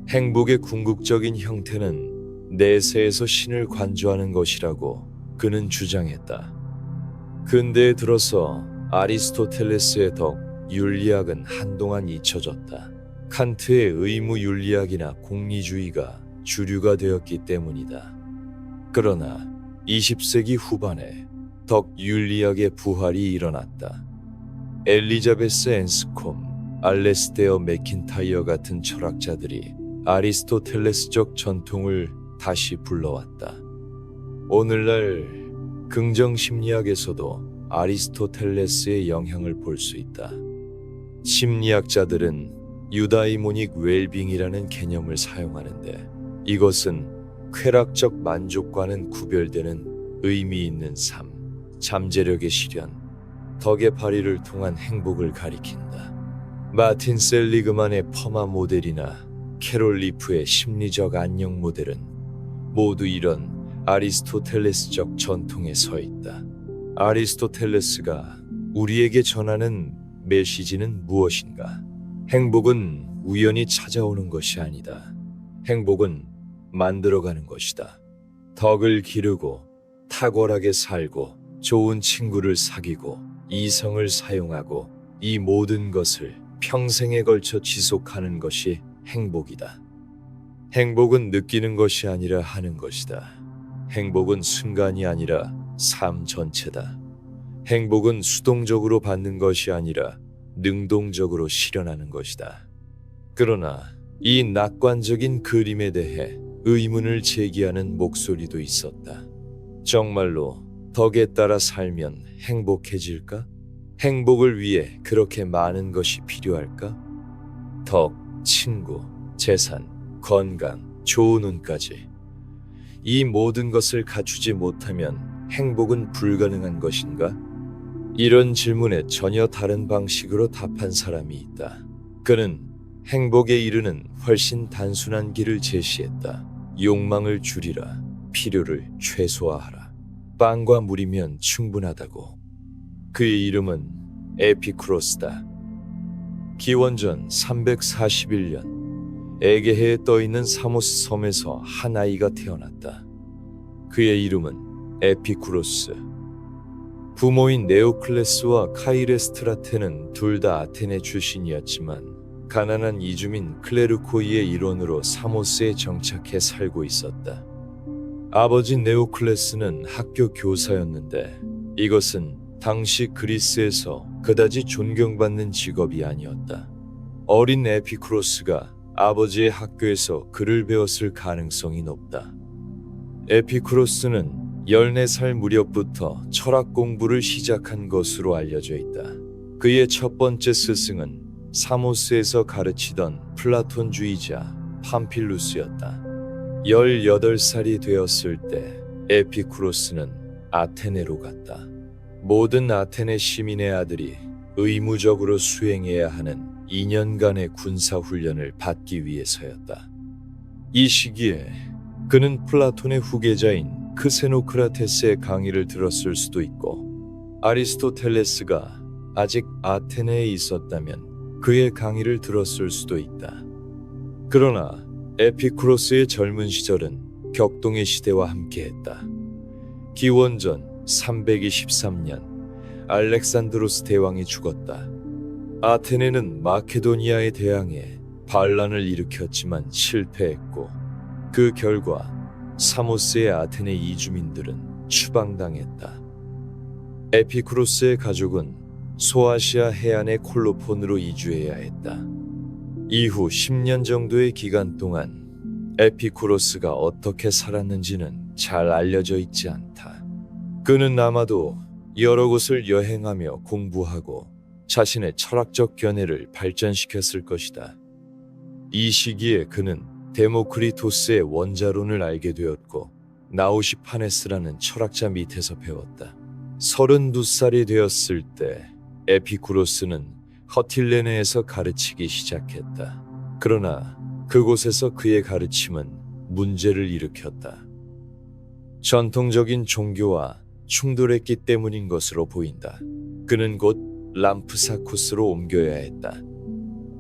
행복의 궁극적인 형태는 내세에서 신을 관조하는 것이라고 그는 주장했다. 근대에 들어서 아리스토텔레스의 덕 윤리학은 한동안 잊혀졌다. 칸트의 의무 윤리학이나 공리주의가 주류가 되었기 때문이다. 그러나 20세기 후반에 덕 윤리학의 부활이 일어났다. 엘리자베스 앤스콤, 알레스테어 맥킨타이어 같은 철학자들이 아리스토텔레스적 전통을 다시 불러왔다. 오늘날 긍정심리학에서도 아리스토텔레스의 영향을 볼 수 있다. 심리학자들은 유다이모닉 웰빙이라는 개념을 사용하는데 이것은 쾌락적 만족과는 구별되는 의미 있는 삶, 잠재력의 실현, 덕의 발휘를 통한 행복을 가리킨다. 마틴 셀리그만의 퍼마 모델이나 캐롤 리프의 심리적 안녕 모델은 모두 이런 아리스토텔레스적 전통에 서 있다. 아리스토텔레스가 우리에게 전하는 메시지는 무엇인가? 행복은 우연히 찾아오는 것이 아니다. 행복은 만들어가는 것이다. 덕을 기르고 탁월하게 살고 좋은 친구를 사귀고 이성을 사용하고 이 모든 것을 평생에 걸쳐 지속하는 것이 행복이다. 행복은 느끼는 것이 아니라 하는 것이다. 행복은 순간이 아니라 삶 전체다. 행복은 수동적으로 받는 것이 아니라 능동적으로 실현하는 것이다. 그러나 이 낙관적인 그림에 대해 의문을 제기하는 목소리도 있었다. 정말로 덕에 따라 살면 행복해질까? 행복을 위해 그렇게 많은 것이 필요할까? 덕, 친구, 재산, 건강, 좋은 운까지. 이 모든 것을 갖추지 못하면 행복은 불가능한 것인가? 이런 질문에 전혀 다른 방식으로 답한 사람이 있다. 그는 행복에 이르는 훨씬 단순한 길을 제시했다. 욕망을 줄이라. 필요를 최소화하라. 빵과 물이면 충분하다고. 그의 이름은 에피쿠로스다. 기원전 341년 에게해에 떠있는 사모스 섬에서 한 아이가 태어났다. 그의 이름은 에피쿠로스. 부모인 네오클레스와 카이레스트라테는 둘 다 아테네 출신이었지만 가난한 이주민 클레르코이의 일원으로 사모스에 정착해 살고 있었다. 아버지 네오클레스는 학교 교사였는데 이것은 당시 그리스에서 그다지 존경받는 직업이 아니었다. 어린 에피쿠로스가 아버지의 학교에서 글을 배웠을 가능성이 높다. 에피쿠로스는 14살 무렵부터 철학 공부를 시작한 것으로 알려져 있다. 그의 첫 번째 스승은 사모스에서 가르치던 플라톤주의자 팜필루스였다. 18살이 되었을 때 에피쿠로스는 아테네로 갔다. 모든 아테네 시민의 아들이 의무적으로 수행해야 하는 2년간의 군사훈련을 받기 위해서였다. 이 시기에 그는 플라톤의 후계자인 크세노크라테스의 강의를 들었을 수도 있고 아리스토텔레스가 아직 아테네에 있었다면 그의 강의를 들었을 수도 있다. 그러나 에피쿠로스의 젊은 시절은 격동의 시대와 함께했다. 기원전 323년 알렉산드로스 대왕이 죽었다. 아테네는 마케도니아에 대항해 반란을 일으켰지만 실패했고 그 결과 사모스의 아테네 이주민들은 추방당했다. 에피쿠로스의 가족은 소아시아 해안의 콜로폰으로 이주해야 했다. 이후 10년 정도의 기간 동안 에피쿠로스가 어떻게 살았는지는 잘 알려져 있지 않다. 그는 아마도 여러 곳을 여행하며 공부하고 자신의 철학적 견해를 발전시켰을 것이다. 이 시기에 그는 데모크리토스의 원자론을 알게 되었고 나우시파네스라는 철학자 밑에서 배웠다. 32살이 되었을 때 에피쿠로스는 허틸레네에서 가르치기 시작했다. 그러나 그곳에서 그의 가르침은 문제를 일으켰다. 전통적인 종교와 충돌했기 때문인 것으로 보인다. 그는 곧 람프사쿠스로 옮겨야 했다.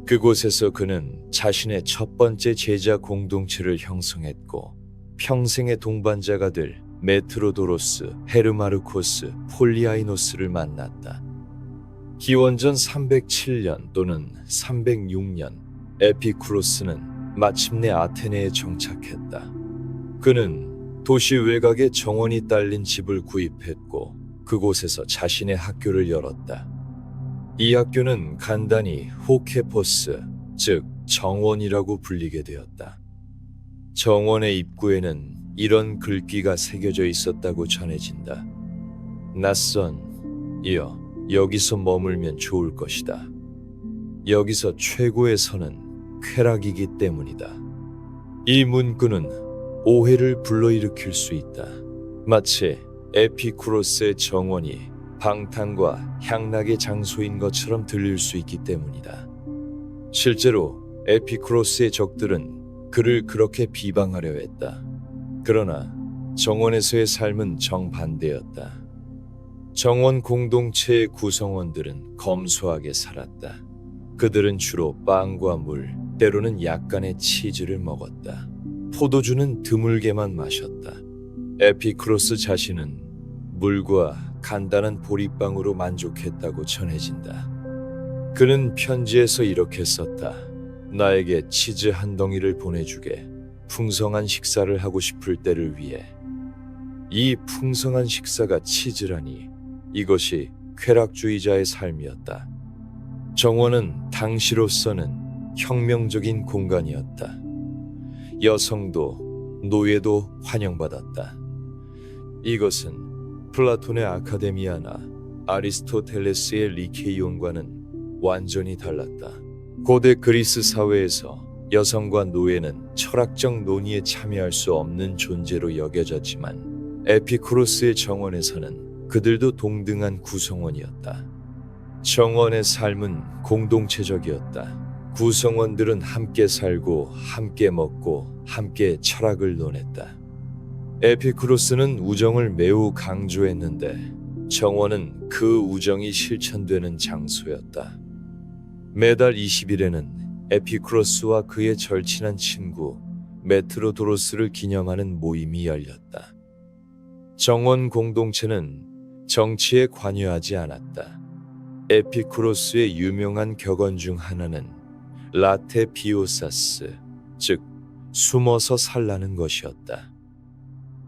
그곳에서 그는 자신의 첫 번째 제자 공동체를 형성했고 평생의 동반자가 될 메트로도로스, 헤르마르코스, 폴리아이노스를 만났다. 기원전 307년 또는 306년 에피쿠로스는 마침내 아테네에 정착했다. 그는 도시 외곽에 정원이 딸린 집을 구입했고 그곳에서 자신의 학교를 열었다. 이 학교는 간단히 호케포스, 즉 정원이라고 불리게 되었다. 정원의 입구에는 이런 글귀가 새겨져 있었다고 전해진다. 낯선 이여, 여기서 머물면 좋을 것이다. 여기서 최고의 선은 쾌락이기 때문이다. 이 문구는 오해를 불러일으킬 수 있다. 마치 에피쿠로스의 정원이 방탕과 향락의 장소인 것처럼 들릴 수 있기 때문이다. 실제로 에피쿠로스의 적들은 그를 그렇게 비방하려 했다. 그러나 정원에서의 삶은 정반대였다. 정원 공동체의 구성원들은 검소하게 살았다. 그들은 주로 빵과 물, 때로는 약간의 치즈를 먹었다. 포도주는 드물게만 마셨다. 에피쿠로스 자신은 물과 간단한 보리빵으로 만족했다고 전해진다. 그는 편지에서 이렇게 썼다. 나에게 치즈 한 덩이를 보내주게. 풍성한 식사를 하고 싶을 때를 위해. 이 풍성한 식사가 치즈라니 이것이 쾌락주의자의 삶이었다. 정원은 당시로서는 혁명적인 공간이었다. 여성도 노예도 환영받았다. 이것은 플라톤의 아카데미아나 아리스토텔레스의 리케이온과는 완전히 달랐다. 고대 그리스 사회에서 여성과 노예는 철학적 논의에 참여할 수 없는 존재로 여겨졌지만 에피쿠로스의 정원에서는 그들도 동등한 구성원이었다. 정원의 삶은 공동체적이었다. 구성원들은 함께 살고 함께 먹고 함께 철학을 논했다. 에피쿠로스는 우정을 매우 강조했는데 정원은 그 우정이 실천되는 장소였다. 매달 20일에는 에피쿠로스와 그의 절친한 친구 메트로도로스를 기념하는 모임이 열렸다. 정원 공동체는 정치에 관여하지 않았다. 에피쿠로스의 유명한 격언 중 하나는 라테 비오사스, 즉 숨어서 살라는 것이었다.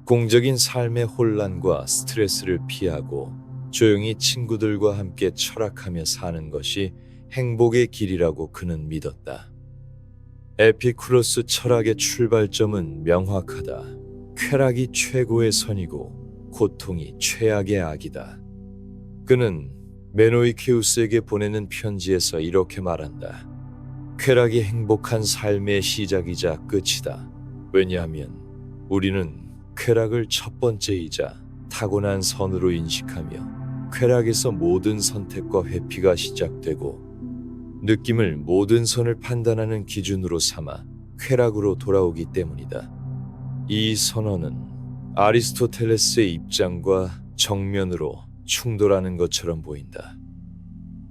공적인 삶의 혼란과 스트레스를 피하고 조용히 친구들과 함께 철학하며 사는 것이 행복의 길이라고 그는 믿었다. 에피쿠로스 철학의 출발점은 명확하다. 쾌락이 최고의 선이고 고통이 최악의 악이다. 그는 메노이케우스에게 보내는 편지에서 이렇게 말한다. 쾌락이 행복한 삶의 시작이자 끝이다. 왜냐하면 우리는 쾌락을 첫 번째이자 타고난 선으로 인식하며 쾌락에서 모든 선택과 회피가 시작되고 느낌을 모든 선을 판단하는 기준으로 삼아 쾌락으로 돌아오기 때문이다. 이 선언은 아리스토텔레스의 입장과 정면으로 충돌하는 것처럼 보인다.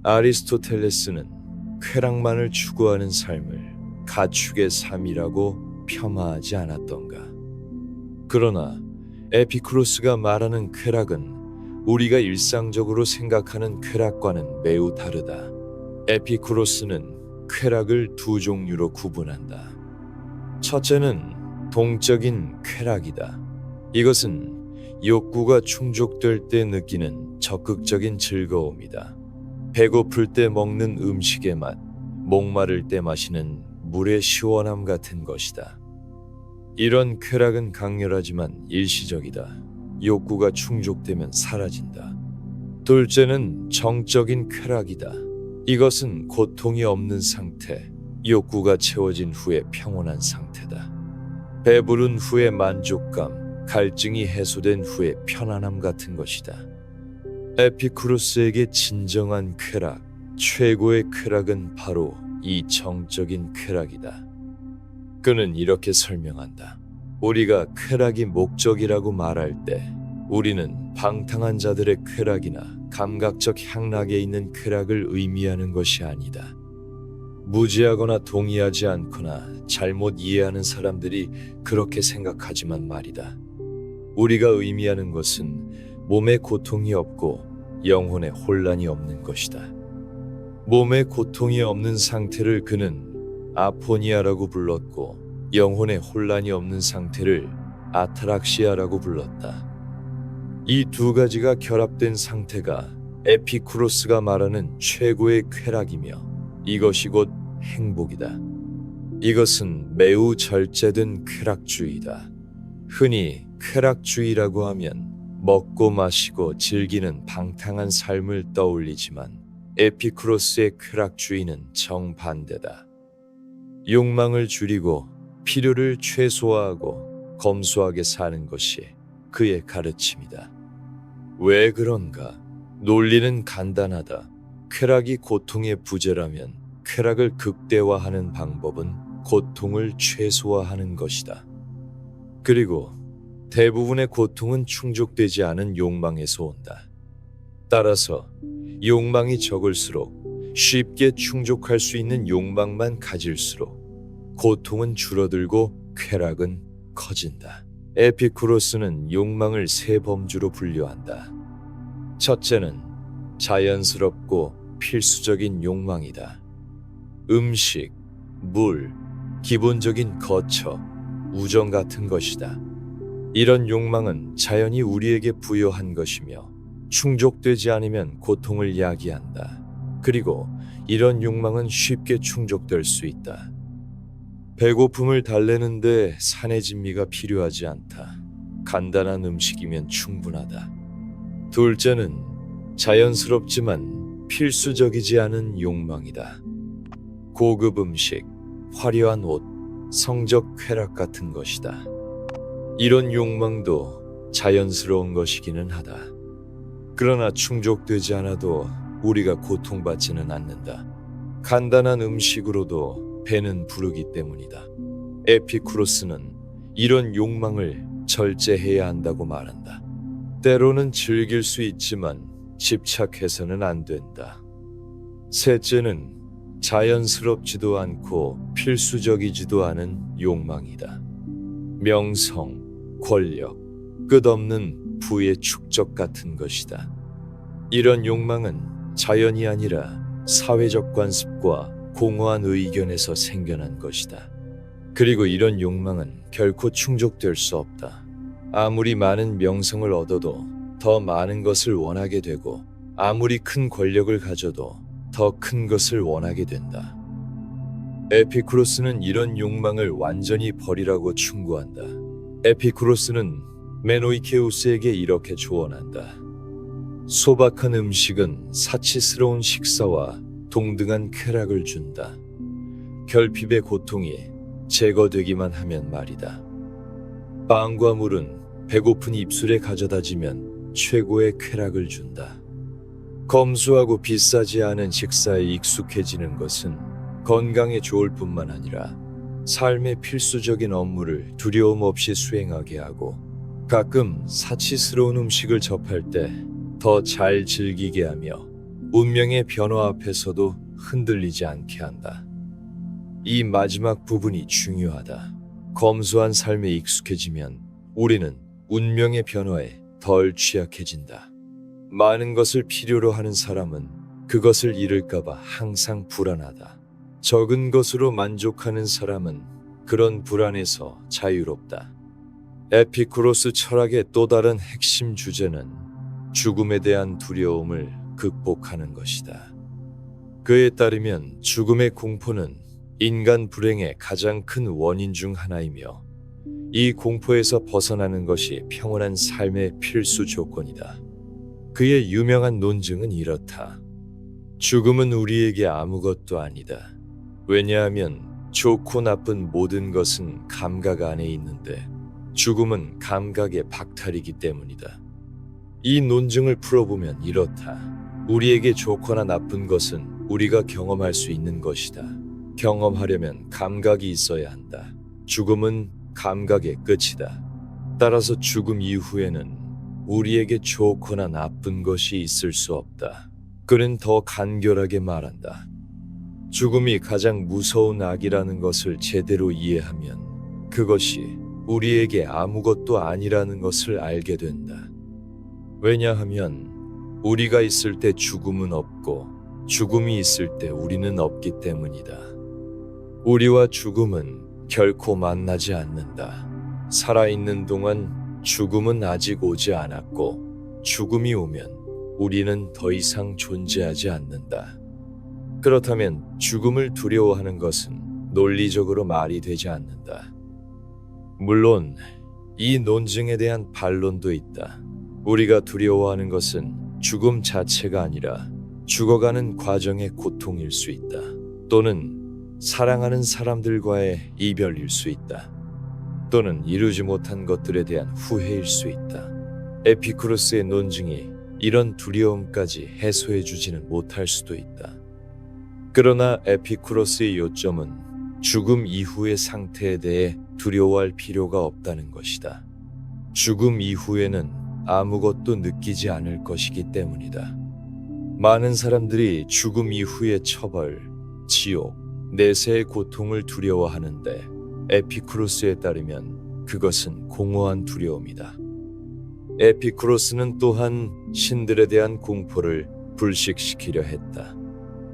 아리스토텔레스는 쾌락만을 추구하는 삶을 가축의 삶이라고 폄하하지 않았던가. 그러나 에피쿠로스가 말하는 쾌락은 우리가 일상적으로 생각하는 쾌락과는 매우 다르다. 에피쿠로스는 쾌락을 두 종류로 구분한다. 첫째는 동적인 쾌락이다. 이것은 욕구가 충족될 때 느끼는 적극적인 즐거움이다. 배고플 때 먹는 음식의 맛, 목마를 때 마시는 물의 시원함 같은 것이다. 이런 쾌락은 강렬하지만 일시적이다. 욕구가 충족되면 사라진다. 둘째는 정적인 쾌락이다. 이것은 고통이 없는 상태, 욕구가 채워진 후의 평온한 상태다. 배부른 후의 만족감, 갈증이 해소된 후의 편안함 같은 것이다. 에피쿠로스에게 진정한 쾌락, 최고의 쾌락은 바로 이 정적인 쾌락이다. 그는 이렇게 설명한다. 우리가 쾌락이 목적이라고 말할 때 우리는 방탕한 자들의 쾌락이나 감각적 향락에 있는 쾌락을 의미하는 것이 아니다. 무지하거나 동의하지 않거나 잘못 이해하는 사람들이 그렇게 생각하지만 말이다. 우리가 의미하는 것은 몸에 고통이 없고 영혼에 혼란이 없는 것이다. 몸에 고통이 없는 상태를 그는 아포니아라고 불렀고 영혼에 혼란이 없는 상태를 아타락시아라고 불렀다. 이 두 가지가 결합된 상태가 에피쿠로스가 말하는 최고의 쾌락이며 이것이 곧 행복이다. 이것은 매우 절제된 쾌락주의다. 흔히 쾌락주의라고 하면 먹고 마시고 즐기는 방탕한 삶을 떠올리지만 에피쿠로스의 쾌락주의는 정반대다. 욕망을 줄이고 필요를 최소화하고 검소하게 사는 것이 그의 가르침이다. 왜 그런가? 논리는 간단하다. 쾌락이 고통의 부재라면 쾌락을 극대화하는 방법은 고통을 최소화하는 것이다. 그리고 대부분의 고통은 충족되지 않은 욕망에서 온다. 따라서 욕망이 적을수록 쉽게 충족할 수 있는 욕망만 가질수록 고통은 줄어들고 쾌락은 커진다. 에피쿠로스는 욕망을 세 범주로 분류한다. 첫째는 자연스럽고 필수적인 욕망이다. 음식, 물, 기본적인 거처, 우정 같은 것이다. 이런 욕망은 자연이 우리에게 부여한 것이며 충족되지 않으면 고통을 야기한다. 그리고 이런 욕망은 쉽게 충족될 수 있다. 배고픔을 달래는데 산의 진미가 필요하지 않다. 간단한 음식이면 충분하다. 둘째는 자연스럽지만 필수적이지 않은 욕망이다. 고급 음식, 화려한 옷, 성적 쾌락 같은 것이다. 이런 욕망도 자연스러운 것이기는 하다. 그러나 충족되지 않아도 우리가 고통받지는 않는다. 간단한 음식으로도 배는 부르기 때문이다. 에피쿠로스는 이런 욕망을 절제해야 한다고 말한다. 때로는 즐길 수 있지만 집착해서는 안 된다. 셋째는 자연스럽지도 않고 필수적이지도 않은 욕망이다. 명성, 권력, 끝없는 부의 축적 같은 것이다. 이런 욕망은 자연이 아니라 사회적 관습과 공허한 의견에서 생겨난 것이다. 그리고 이런 욕망은 결코 충족될 수 없다. 아무리 많은 명성을 얻어도 더 많은 것을 원하게 되고 아무리 큰 권력을 가져도 더 큰 것을 원하게 된다. 에피쿠로스는 이런 욕망을 완전히 버리라고 충고한다. 에피쿠로스는 메노이케우스에게 이렇게 조언한다. 소박한 음식은 사치스러운 식사와 동등한 쾌락을 준다. 결핍의 고통이 제거되기만 하면 말이다. 빵과 물은 배고픈 입술에 가져다지면 최고의 쾌락을 준다. 검소하고 비싸지 않은 식사에 익숙해지는 것은 건강에 좋을 뿐만 아니라 삶의 필수적인 업무를 두려움 없이 수행하게 하고 가끔 사치스러운 음식을 접할 때 더 잘 즐기게 하며 운명의 변화 앞에서도 흔들리지 않게 한다. 이 마지막 부분이 중요하다. 검소한 삶에 익숙해지면 우리는 운명의 변화에 덜 취약해진다. 많은 것을 필요로 하는 사람은 그것을 잃을까봐 항상 불안하다. 적은 것으로 만족하는 사람은 그런 불안에서 자유롭다. 에피쿠로스 철학의 또 다른 핵심 주제는 죽음에 대한 두려움을 극복하는 것이다. 그에 따르면 죽음의 공포는 인간 불행의 가장 큰 원인 중 하나이며 이 공포에서 벗어나는 것이 평온한 삶의 필수 조건이다. 그의 유명한 논증은 이렇다. 죽음은 우리에게 아무것도 아니다. 왜냐하면 좋고 나쁜 모든 것은 감각 안에 있는데 죽음은 감각의 박탈이기 때문이다. 이 논증을 풀어보면 이렇다. 우리에게 좋거나 나쁜 것은 우리가 경험할 수 있는 것이다. 경험하려면 감각이 있어야 한다. 죽음은 감각의 끝이다. 따라서 죽음 이후에는 우리에게 좋거나 나쁜 것이 있을 수 없다. 그는 더 간결하게 말한다. 죽음이 가장 무서운 악이라는 것을 제대로 이해하면 그것이 우리에게 아무것도 아니라는 것을 알게 된다. 왜냐하면 우리가 있을 때 죽음은 없고 죽음이 있을 때 우리는 없기 때문이다. 우리와 죽음은 결코 만나지 않는다. 살아있는 동안 죽음은 아직 오지 않았고 죽음이 오면 우리는 더 이상 존재하지 않는다. 그렇다면 죽음을 두려워하는 것은 논리적으로 말이 되지 않는다. 물론 이 논증에 대한 반론도 있다. 우리가 두려워하는 것은 죽음 자체가 아니라 죽어가는 과정의 고통일 수 있다. 또는 사랑하는 사람들과의 이별일 수 있다. 또는 이루지 못한 것들에 대한 후회일 수 있다. 에피쿠로스의 논증이 이런 두려움까지 해소해주지는 못할 수도 있다. 그러나 에피쿠로스의 요점은 죽음 이후의 상태에 대해 두려워할 필요가 없다는 것이다. 죽음 이후에는 아무것도 느끼지 않을 것이기 때문이다. 많은 사람들이 죽음 이후의 처벌, 지옥, 내세의 고통을 두려워하는데 에피쿠로스에 따르면 그것은 공허한 두려움이다. 에피쿠로스는 또한 신들에 대한 공포를 불식시키려 했다.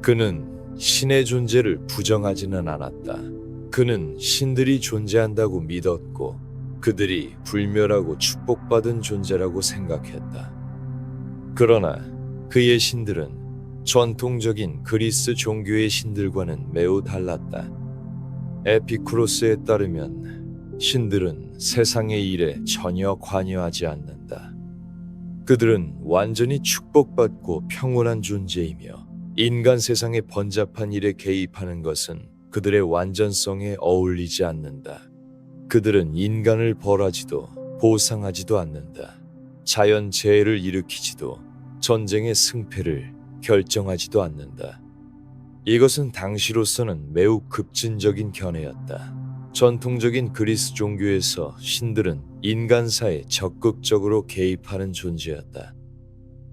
그는 신의 존재를 부정하지는 않았다. 그는 신들이 존재한다고 믿었고 그들이 불멸하고 축복받은 존재라고 생각했다. 그러나 그의 신들은 전통적인 그리스 종교의 신들과는 매우 달랐다. 에피쿠로스에 따르면 신들은 세상의 일에 전혀 관여하지 않는다. 그들은 완전히 축복받고 평온한 존재이며 인간 세상의 번잡한 일에 개입하는 것은 그들의 완전성에 어울리지 않는다. 그들은 인간을 벌하지도 보상하지도 않는다. 자연 재해를 일으키지도 전쟁의 승패를 결정하지도 않는다. 이것은 당시로서는 매우 급진적인 견해였다. 전통적인 그리스 종교에서 신들은 인간사에 적극적으로 개입하는 존재였다.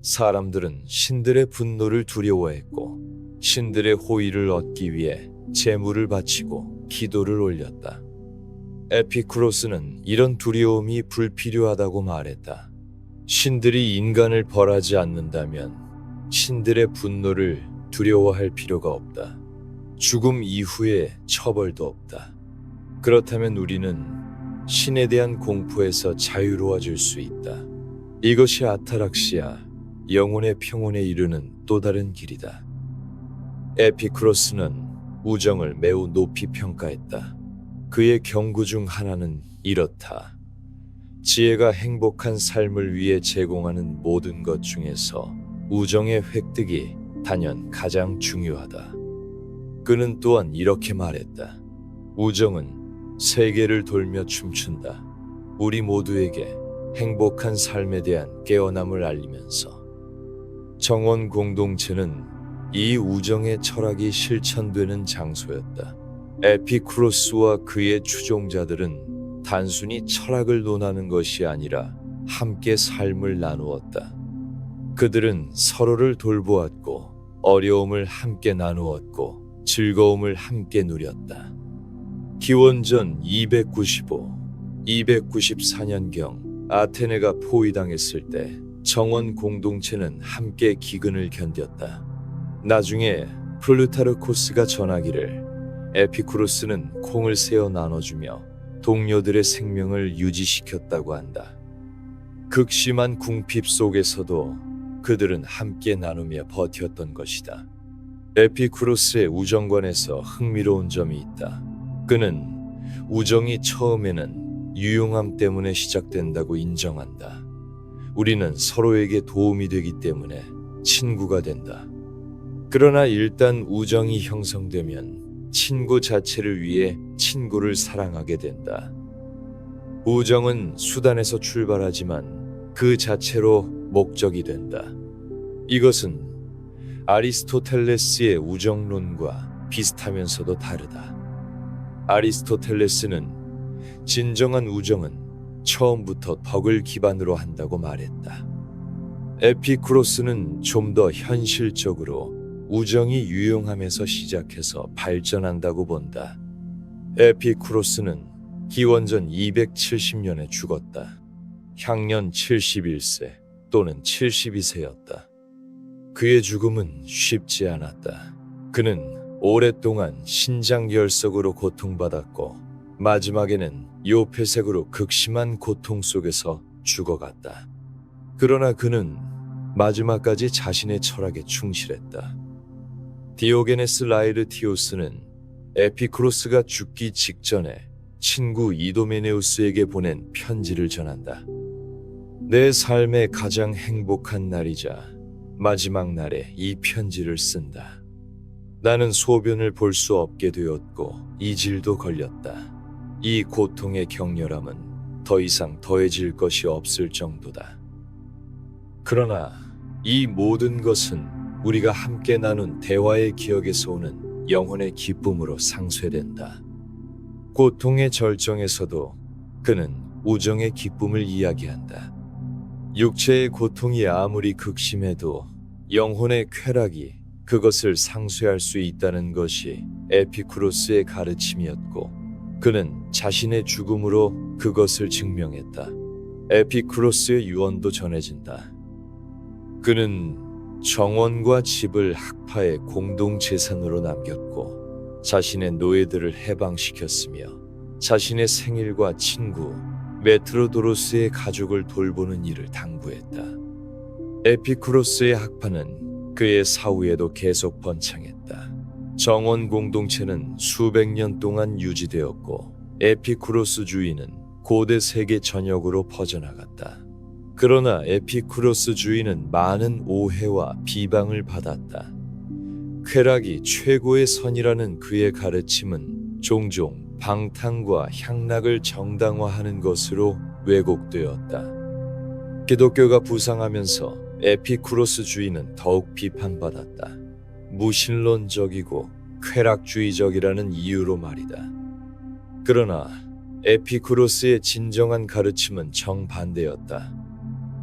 사람들은 신들의 분노를 두려워했고 신들의 호의를 얻기 위해 제물을 바치고 기도를 올렸다. 에피쿠로스는 이런 두려움이 불필요하다고 말했다. 신들이 인간을 벌하지 않는다면 신들의 분노를 두려워할 필요가 없다. 죽음 이후에 처벌도 없다. 그렇다면 우리는 신에 대한 공포에서 자유로워질 수 있다. 이것이 아타락시아, 영혼의 평온에 이르는 또 다른 길이다. 에피쿠로스는 우정을 매우 높이 평가했다. 그의 경구 중 하나는 이렇다. 지혜가 행복한 삶을 위해 제공하는 모든 것 중에서 우정의 획득이 단연 가장 중요하다. 그는 또한 이렇게 말했다. 우정은 세계를 돌며 춤춘다. 우리 모두에게 행복한 삶에 대한 깨어남을 알리면서 정원 공동체는 이 우정의 철학이 실천되는 장소였다. 에피쿠로스와 그의 추종자들은 단순히 철학을 논하는 것이 아니라 함께 삶을 나누었다. 그들은 서로를 돌보았고 어려움을 함께 나누었고 즐거움을 함께 누렸다. 기원전 294년경 아테네가 포위당했을 때 정원 공동체는 함께 기근을 견뎠다. 나중에 플루타르코스가 전하기를 에피쿠로스는 콩을 세어 나눠주며 동료들의 생명을 유지시켰다고 한다. 극심한 궁핍 속에서도 그들은 함께 나누며 버텼던 것이다. 에피쿠로스의 우정관에서 흥미로운 점이 있다. 그는 우정이 처음에는 유용함 때문에 시작된다고 인정한다. 우리는 서로에게 도움이 되기 때문에 친구가 된다. 그러나 일단 우정이 형성되면 친구 자체를 위해 친구를 사랑하게 된다. 우정은 수단에서 출발하지만 그 자체로 목적이 된다. 이것은 아리스토텔레스의 우정론과 비슷하면서도 다르다. 아리스토텔레스는 진정한 우정은 처음부터 덕을 기반으로 한다고 말했다. 에피쿠로스는 좀 더 현실적으로 우정이 유용함에서 시작해서 발전한다고 본다. 에피쿠로스는 기원전 270년에 죽었다. 향년 71세 또는 72세였다. 그의 죽음은 쉽지 않았다. 그는 오랫동안 신장결석으로 고통받았고 마지막에는 요폐색으로 극심한 고통 속에서 죽어갔다. 그러나 그는 마지막까지 자신의 철학에 충실했다. 디오게네스 라에르티오스는 에피쿠로스가 죽기 직전에 친구 이도메네우스에게 보낸 편지를 전한다. 내 삶의 가장 행복한 날이자 마지막 날에 이 편지를 쓴다. 나는 소변을 볼 수 없게 되었고 이질도 걸렸다. 이 고통의 격렬함은 더 이상 더해질 것이 없을 정도다. 그러나 이 모든 것은 우리가 함께 나눈 대화의 기억에서 오는 영혼의 기쁨으로 상쇄된다. 고통의 절정에서도 그는 우정의 기쁨을 이야기한다. 육체의 고통이 아무리 극심해도 영혼의 쾌락이 그것을 상쇄할 수 있다는 것이 에피쿠로스의 가르침이었고 그는 자신의 죽음으로 그것을 증명했다. 에피쿠로스의 유언도 전해진다. 그는 정원과 집을 학파의 공동재산으로 남겼고 자신의 노예들을 해방시켰으며 자신의 생일과 친구 메트로도로스의 가족을 돌보는 일을 당부했다. 에피쿠로스의 학파는 그의 사후에도 계속 번창했다. 정원 공동체는 수백 년 동안 유지되었고 에피쿠로스주의는 고대 세계 전역으로 퍼져나갔다. 그러나 에피쿠로스주의는 많은 오해와 비방을 받았다. 쾌락이 최고의 선이라는 그의 가르침은 종종 방탕과 향락을 정당화하는 것으로 왜곡되었다. 기독교가 부상하면서 에피쿠로스주의는 더욱 비판받았다. 무신론적이고 쾌락주의적이라는 이유로 말이다. 그러나 에피쿠로스의 진정한 가르침은 정반대였다.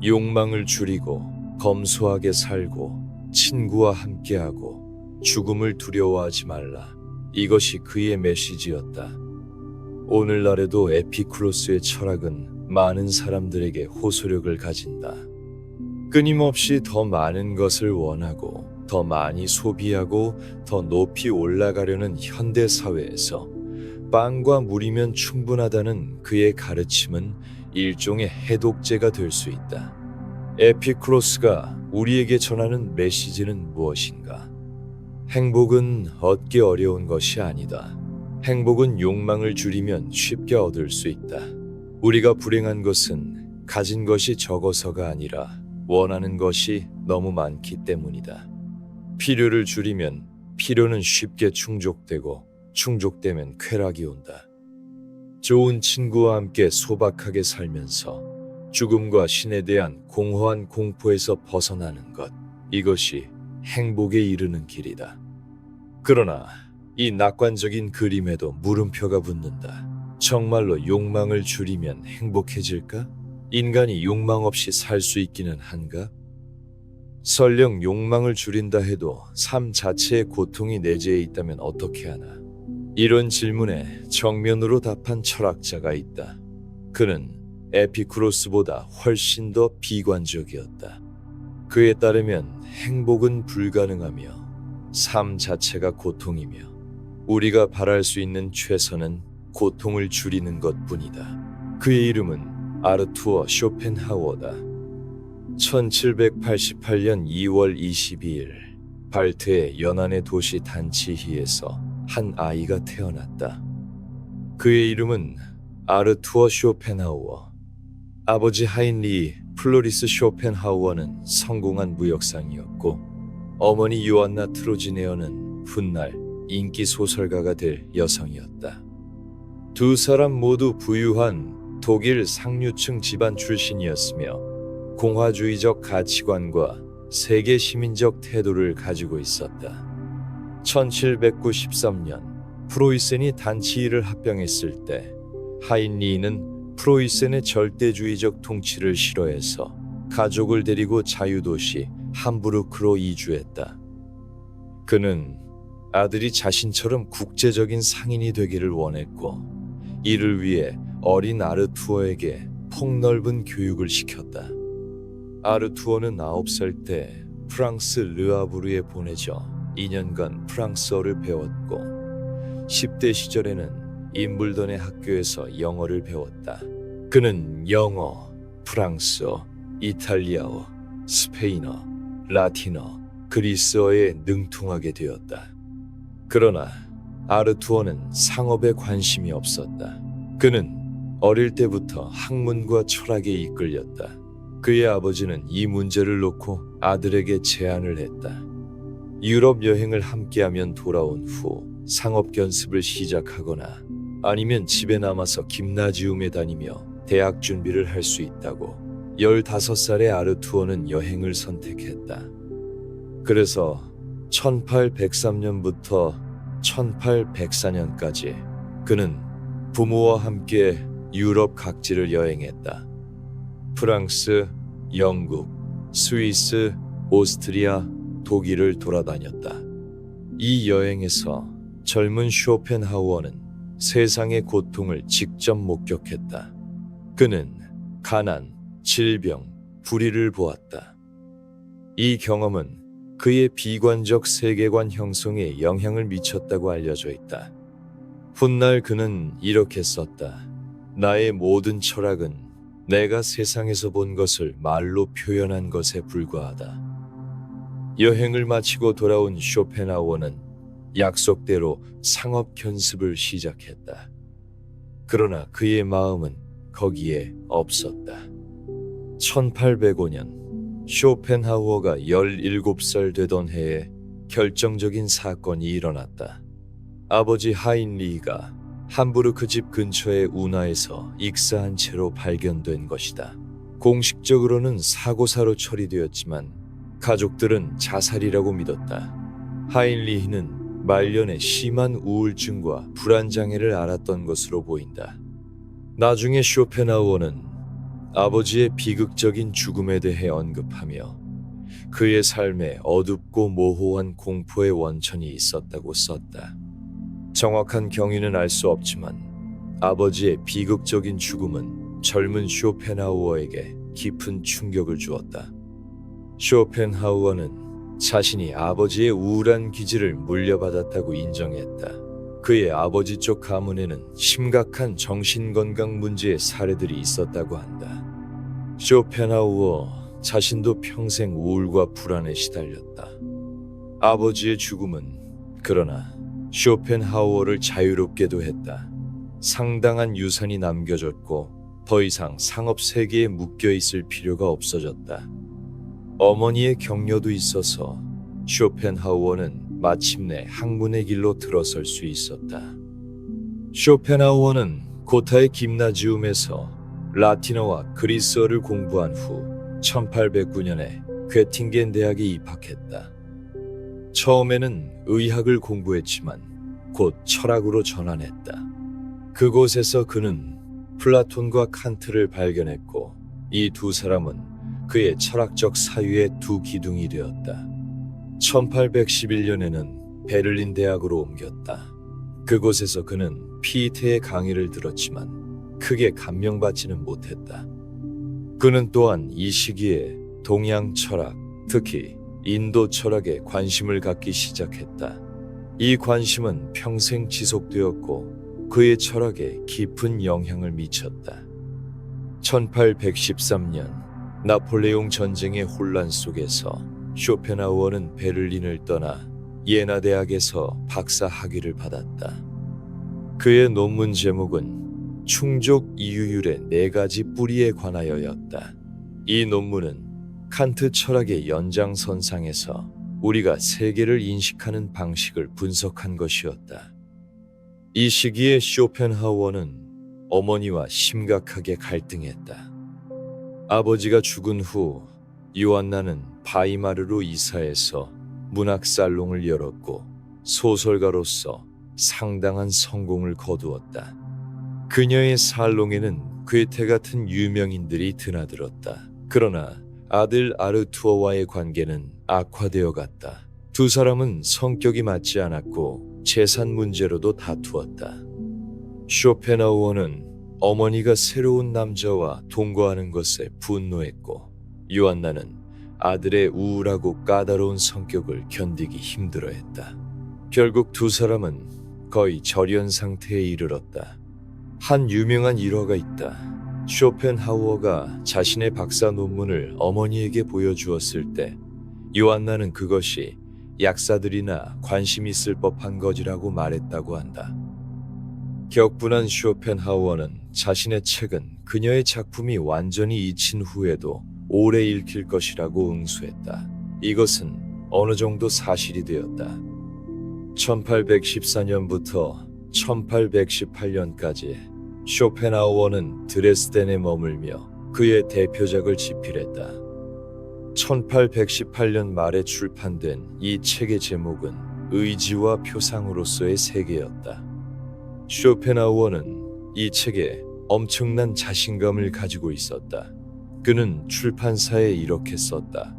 욕망을 줄이고 검소하게 살고 친구와 함께하고 죽음을 두려워하지 말라. 이것이 그의 메시지였다. 오늘날에도 에피쿠로스의 철학은 많은 사람들에게 호소력을 가진다. 끊임없이 더 많은 것을 원하고 더 많이 소비하고 더 높이 올라가려는 현대 사회에서 빵과 물이면 충분하다는 그의 가르침은 일종의 해독제가 될 수 있다. 에피쿠로스가 우리에게 전하는 메시지는 무엇인가? 행복은 얻기 어려운 것이 아니다. 행복은 욕망을 줄이면 쉽게 얻을 수 있다. 우리가 불행한 것은 가진 것이 적어서가 아니라 원하는 것이 너무 많기 때문이다. 필요를 줄이면 필요는 쉽게 충족되고 충족되면 쾌락이 온다. 좋은 친구와 함께 소박하게 살면서 죽음과 신에 대한 공허한 공포에서 벗어나는 것, 이것이 행복에 이르는 길이다. 그러나 이 낙관적인 그림에도 물음표가 붙는다. 정말로 욕망을 줄이면 행복해질까? 인간이 욕망 없이 살 수 있기는 한가? 설령 욕망을 줄인다 해도 삶 자체에 고통이 내재해 있다면 어떻게 하나? 이런 질문에 정면으로 답한 철학자가 있다. 그는 에피쿠로스보다 훨씬 더 비관적이었다. 그에 따르면 행복은 불가능하며 삶 자체가 고통이며 우리가 바랄 수 있는 최선은 고통을 줄이는 것뿐이다. 그의 이름은 아르투어 쇼펜하우어다. 1788년 2월 22일 발트의 연안의 도시 단치히에서 한 아이가 태어났다. 그의 이름은 아르투어 쇼펜하우어. 아버지 하인리 플로리스 쇼펜하우어는 성공한 무역상이었고 어머니 요안나 트로지네어는 훗날 인기 소설가가 될 여성이었다. 두 사람 모두 부유한 독일 상류층 집안 출신이었으며 공화주의적 가치관과 세계 시민적 태도를 가지고 있었다. 1793년 프로이센이 단치히를 합병했을 때 하인리는 프로이센의 절대주의적 통치를 싫어해서 가족을 데리고 자유도시 함부르크로 이주했다. 그는 아들이 자신처럼 국제적인 상인이 되기를 원했고 이를 위해 어린 아르투어에게 폭넓은 교육을 시켰다. 아르투어는 9살 때 프랑스 르아브르에 보내져 2년간 프랑스어를 배웠고 10대 시절에는 임블던의 학교에서 영어를 배웠다. 그는 영어, 프랑스어, 이탈리아어, 스페인어, 라틴어, 그리스어에 능통하게 되었다. 그러나 아르투어는 상업에 관심이 없었다. 그는 어릴 때부터 학문과 철학에 이끌렸다. 그의 아버지는 이 문제를 놓고 아들에게 제안을 했다. 유럽 여행을 함께하면 돌아온 후 상업 견습을 시작하거나 아니면 집에 남아서 김나지움에 다니며 대학 준비를 할 수 있다고. 15살의 아르투어는 여행을 선택했다. 그래서 1803년부터 1804년까지 그는 부모와 함께 유럽 각지를 여행했다. 프랑스, 영국, 스위스, 오스트리아, 독일을 돌아다녔다. 이 여행에서 젊은 쇼펜하우어는 세상의 고통을 직접 목격했다. 그는 가난, 질병, 불의를 보았다. 이 경험은 그의 비관적 세계관 형성에 영향을 미쳤다고 알려져 있다. 훗날 그는 이렇게 썼다. 나의 모든 철학은 내가 세상에서 본 것을 말로 표현한 것에 불과하다. 여행을 마치고 돌아온 쇼펜하우어는 약속대로 상업 견습을 시작했다. 그러나 그의 마음은 거기에 없었다. 1805년 쇼펜하우어가 17살 되던 해에 결정적인 사건이 일어났다. 아버지 하인리히가 함부르크 집 근처의 운하에서 익사한 채로 발견된 것이다. 공식적으로는 사고사로 처리되었지만 가족들은 자살이라고 믿었다. 하인리히는 말년에 심한 우울증과 불안장애를 앓았던 것으로 보인다. 나중에 쇼펜하우어는 아버지의 비극적인 죽음에 대해 언급하며 그의 삶에 어둡고 모호한 공포의 원천이 있었다고 썼다. 정확한 경위는 알 수 없지만 아버지의 비극적인 죽음은 젊은 쇼펜하우어에게 깊은 충격을 주었다. 쇼펜하우어는 자신이 아버지의 우울한 기질을 물려받았다고 인정했다. 그의 아버지 쪽 가문에는 심각한 정신건강 문제의 사례들이 있었다고 한다. 쇼펜하우어 자신도 평생 우울과 불안에 시달렸다. 아버지의 죽음은 그러나 쇼펜하우어를 자유롭게도 했다. 상당한 유산이 남겨졌고 더 이상 상업 세계에 묶여 있을 필요가 없어졌다. 어머니의 격려도 있어서 쇼펜하우어는 마침내 학문의 길로 들어설 수 있었다. 쇼펜하우어는 고타의 김나지움에서 라틴어와 그리스어를 공부한 후 1809년에 괴팅겐 대학에 입학했다. 처음에는 의학을 공부했지만 곧 철학으로 전환했다. 그곳에서 그는 플라톤과 칸트를 발견했고 이 두 사람은 그의 철학적 사유의 두 기둥이 되었다. 1811년에는 베를린 대학으로 옮겼다. 그곳에서 그는 피테의 강의를 들었지만 크게 감명받지는 못했다. 그는 또한 이 시기에 동양 철학, 특히 인도 철학에 관심을 갖기 시작했다. 이 관심은 평생 지속되었고 그의 철학에 깊은 영향을 미쳤다. 1813년 나폴레옹 전쟁의 혼란 속에서 쇼펜하우어는 베를린을 떠나 예나 대학에서 박사 학위를 받았다. 그의 논문 제목은 충족 이유율의 4가지 뿌리에 관하여였다. 이 논문은 칸트 철학의 연장선상에서 우리가 세계를 인식하는 방식을 분석한 것이었다. 이 시기에 쇼펜하우어는 어머니와 심각하게 갈등했다. 아버지가 죽은 후 요한나는 바이마르로 이사해서 문학살롱을 열었고 소설가로서 상당한 성공을 거두었다. 그녀의 살롱에는 괴테 같은 유명인들이 드나들었다. 그러나 아들 아르투어와의 관계는 악화되어 갔다. 두 사람은 성격이 맞지 않았고 재산 문제로도 다투었다. 쇼펜하우어는 어머니가 새로운 남자와 동거하는 것에 분노했고, 요한나는 아들의 우울하고 까다로운 성격을 견디기 힘들어했다. 결국 두 사람은 거의 절연 상태에 이르렀다. 한 유명한 일화가 있다. 쇼펜하우어가 자신의 박사 논문을 어머니에게 보여주었을 때 요한나는 그것이 약사들이나 관심 있을 법한 것이라고 말했다고 한다. 격분한 쇼펜하우어는 자신의 책은 그녀의 작품이 완전히 잊힌 후에도 오래 읽힐 것이라고 응수했다. 이것은 어느 정도 사실이 되었다. 1814년부터 1818년까지 쇼펜하우어는 드레스덴에 머물며 그의 대표작을 집필했다. 1818년 말에 출판된 이 책의 제목은 의지와 표상으로서의 세계였다. 쇼펜하우어는 이 책에 엄청난 자신감을 가지고 있었다. 그는 출판사에 이렇게 썼다.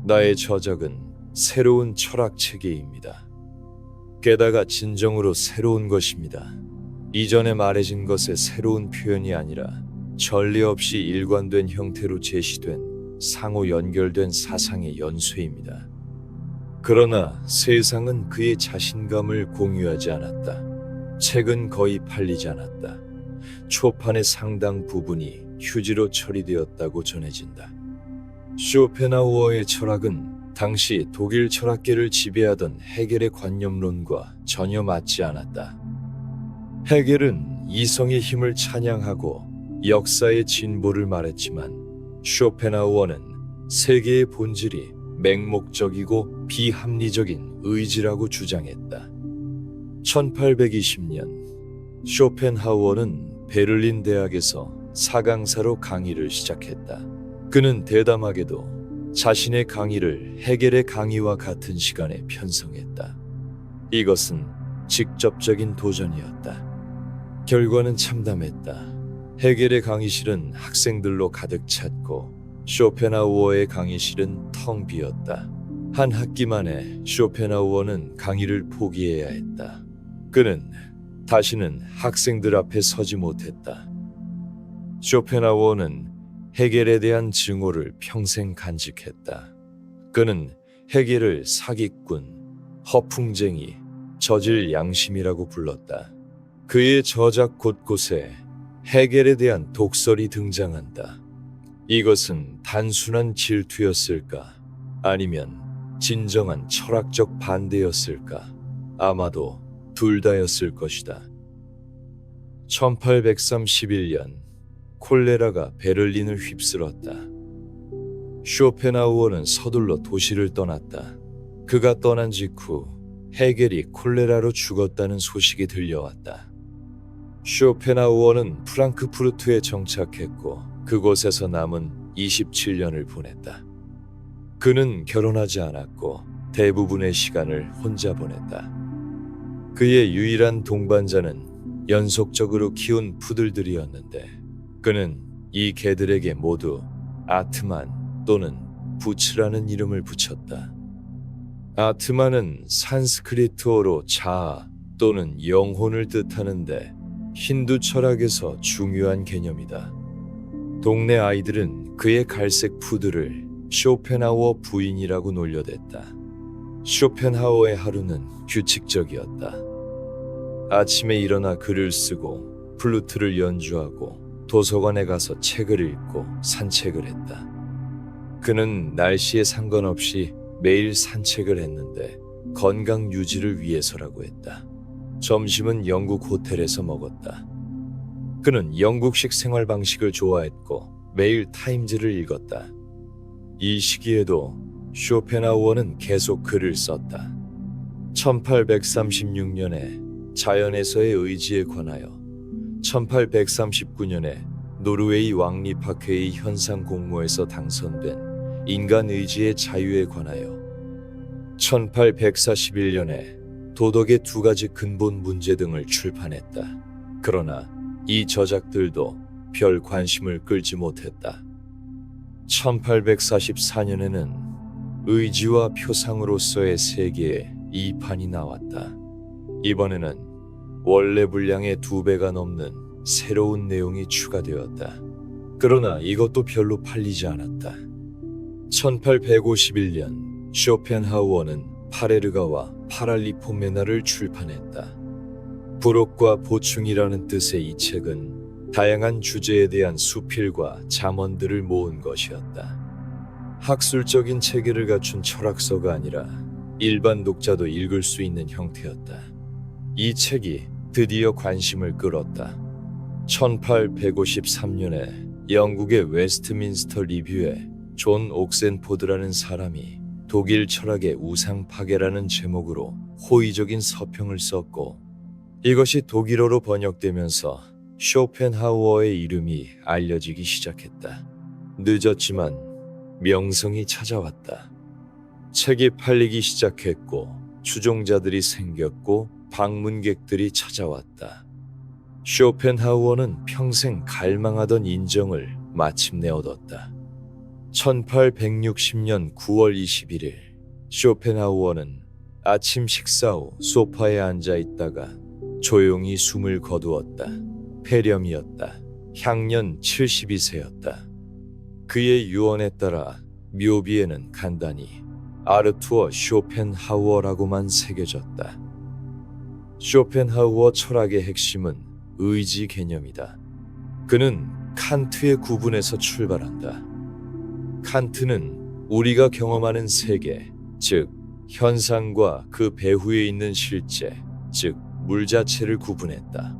나의 저작은 새로운 철학체계입니다. 게다가 진정으로 새로운 것입니다. 이전에 말해진 것의 새로운 표현이 아니라 전례 없이 일관된 형태로 제시된 상호 연결된 사상의 연쇄입니다. 그러나 세상은 그의 자신감을 공유하지 않았다. 책은 거의 팔리지 않았다. 초판의 상당 부분이 휴지로 처리되었다고 전해진다. 쇼펜하우어의 철학은 당시 독일 철학계를 지배하던 헤겔의 관념론과 전혀 맞지 않았다. 헤겔은 이성의 힘을 찬양하고 역사의 진보를 말했지만 쇼펜하우어는 세계의 본질이 맹목적이고 비합리적인 의지라고 주장했다. 1820년 쇼펜하우어는 베를린 대학에서 사강사로 강의를 시작했다. 그는 대담하게도 자신의 강의를 헤겔의 강의와 같은 시간에 편성했다. 이것은 직접적인 도전이었다. 결과는 참담했다. 헤겔의 강의실은 학생들로 가득 찼고 쇼펜하우어의 강의실은 텅 비었다. 한 학기 만에 쇼펜하우어는 강의를 포기해야 했다. 그는 다시는 학생들 앞에 서지 못했다. 쇼펜하우어는 헤겔에 대한 증오를 평생 간직했다. 그는 헤겔을 사기꾼, 허풍쟁이, 저질 양심이라고 불렀다. 그의 저작 곳곳에 헤겔에 대한 독설이 등장한다. 이것은 단순한 질투였을까? 아니면 진정한 철학적 반대였을까? 아마도 둘 다였을 것이다. 1831년 콜레라가 베를린을 휩쓸었다. 쇼펜하우어는 서둘러 도시를 떠났다. 그가 떠난 직후 헤겔이 콜레라로 죽었다는 소식이 들려왔다. 쇼펜하우어는 프랑크푸르트에 정착했고 그곳에서 남은 27년을 보냈다. 그는 결혼하지 않았고 대부분의 시간을 혼자 보냈다. 그의 유일한 동반자는 연속적으로 키운 푸들들이었는데 그는 이 개들에게 모두 아트만 또는 부츠라는 이름을 붙였다. 아트만은 산스크리트어로 자아 또는 영혼을 뜻하는데 힌두 철학에서 중요한 개념이다. 동네 아이들은 그의 갈색 푸들을 쇼펜하우어 부인이라고 놀려댔다. 쇼펜하우어의 하루는 규칙적이었다. 아침에 일어나 글을 쓰고 플루트를 연주하고 도서관에 가서 책을 읽고 산책을 했다. 그는 날씨에 상관없이 매일 산책을 했는데 건강 유지를 위해서라고 했다. 점심은 영국 호텔에서 먹었다. 그는 영국식 생활 방식을 좋아했고 매일 타임즈를 읽었다. 이 시기에도 쇼펜하우어는 계속 글을 썼다. 1836년에 자연에서의 의지에 관하여, 1839년에 노르웨이 왕립학회의 현상 공모에서 당선된 인간 의지의 자유에 관하여, 1841년에 도덕의 두 가지 근본 문제 등을 출판했다. 그러나 이 저작들도 별 관심을 끌지 못했다. 1844년에는 의지와 표상으로서의 세계에 이 판이 나왔다. 이번에는 원래 분량의 2배가 넘는 새로운 내용이 추가되었다. 그러나 이것도 별로 팔리지 않았다. 1851년 쇼펜하우어는 파레르가와 파랄리포메나를 출판했다. 부록과 보충이라는 뜻의 이 책은 다양한 주제에 대한 수필과 잠언들을 모은 것이었다. 학술적인 체계를 갖춘 철학서가 아니라 일반 독자도 읽을 수 있는 형태였다. 이 책이 드디어 관심을 끌었다. 1853년에 영국의 웨스트민스터 리뷰에 존 옥센포드라는 사람이 독일 철학의 우상 파괴라는 제목으로 호의적인 서평을 썼고, 이것이 독일어로 번역되면서 쇼펜하우어의 이름이 알려지기 시작했다. 늦었지만 명성이 찾아왔다. 책이 팔리기 시작했고 추종자들이 생겼고 방문객들이 찾아왔다. 쇼펜하우어는 평생 갈망하던 인정을 마침내 얻었다. 1860년 9월 21일 쇼펜하우어는 아침 식사 후 소파에 앉아 있다가 조용히 숨을 거두었다. 폐렴이었다. 향년 72세였다. 그의 유언에 따라 묘비에는 간단히 아르투어 쇼펜하우어라고만 새겨졌다. 쇼펜하우어 철학의 핵심은 의지 개념이다. 그는 칸트의 구분에서 출발한다. 칸트는 우리가 경험하는 세계, 즉 현상과 그 배후에 있는 실제, 즉 물 자체를 구분했다.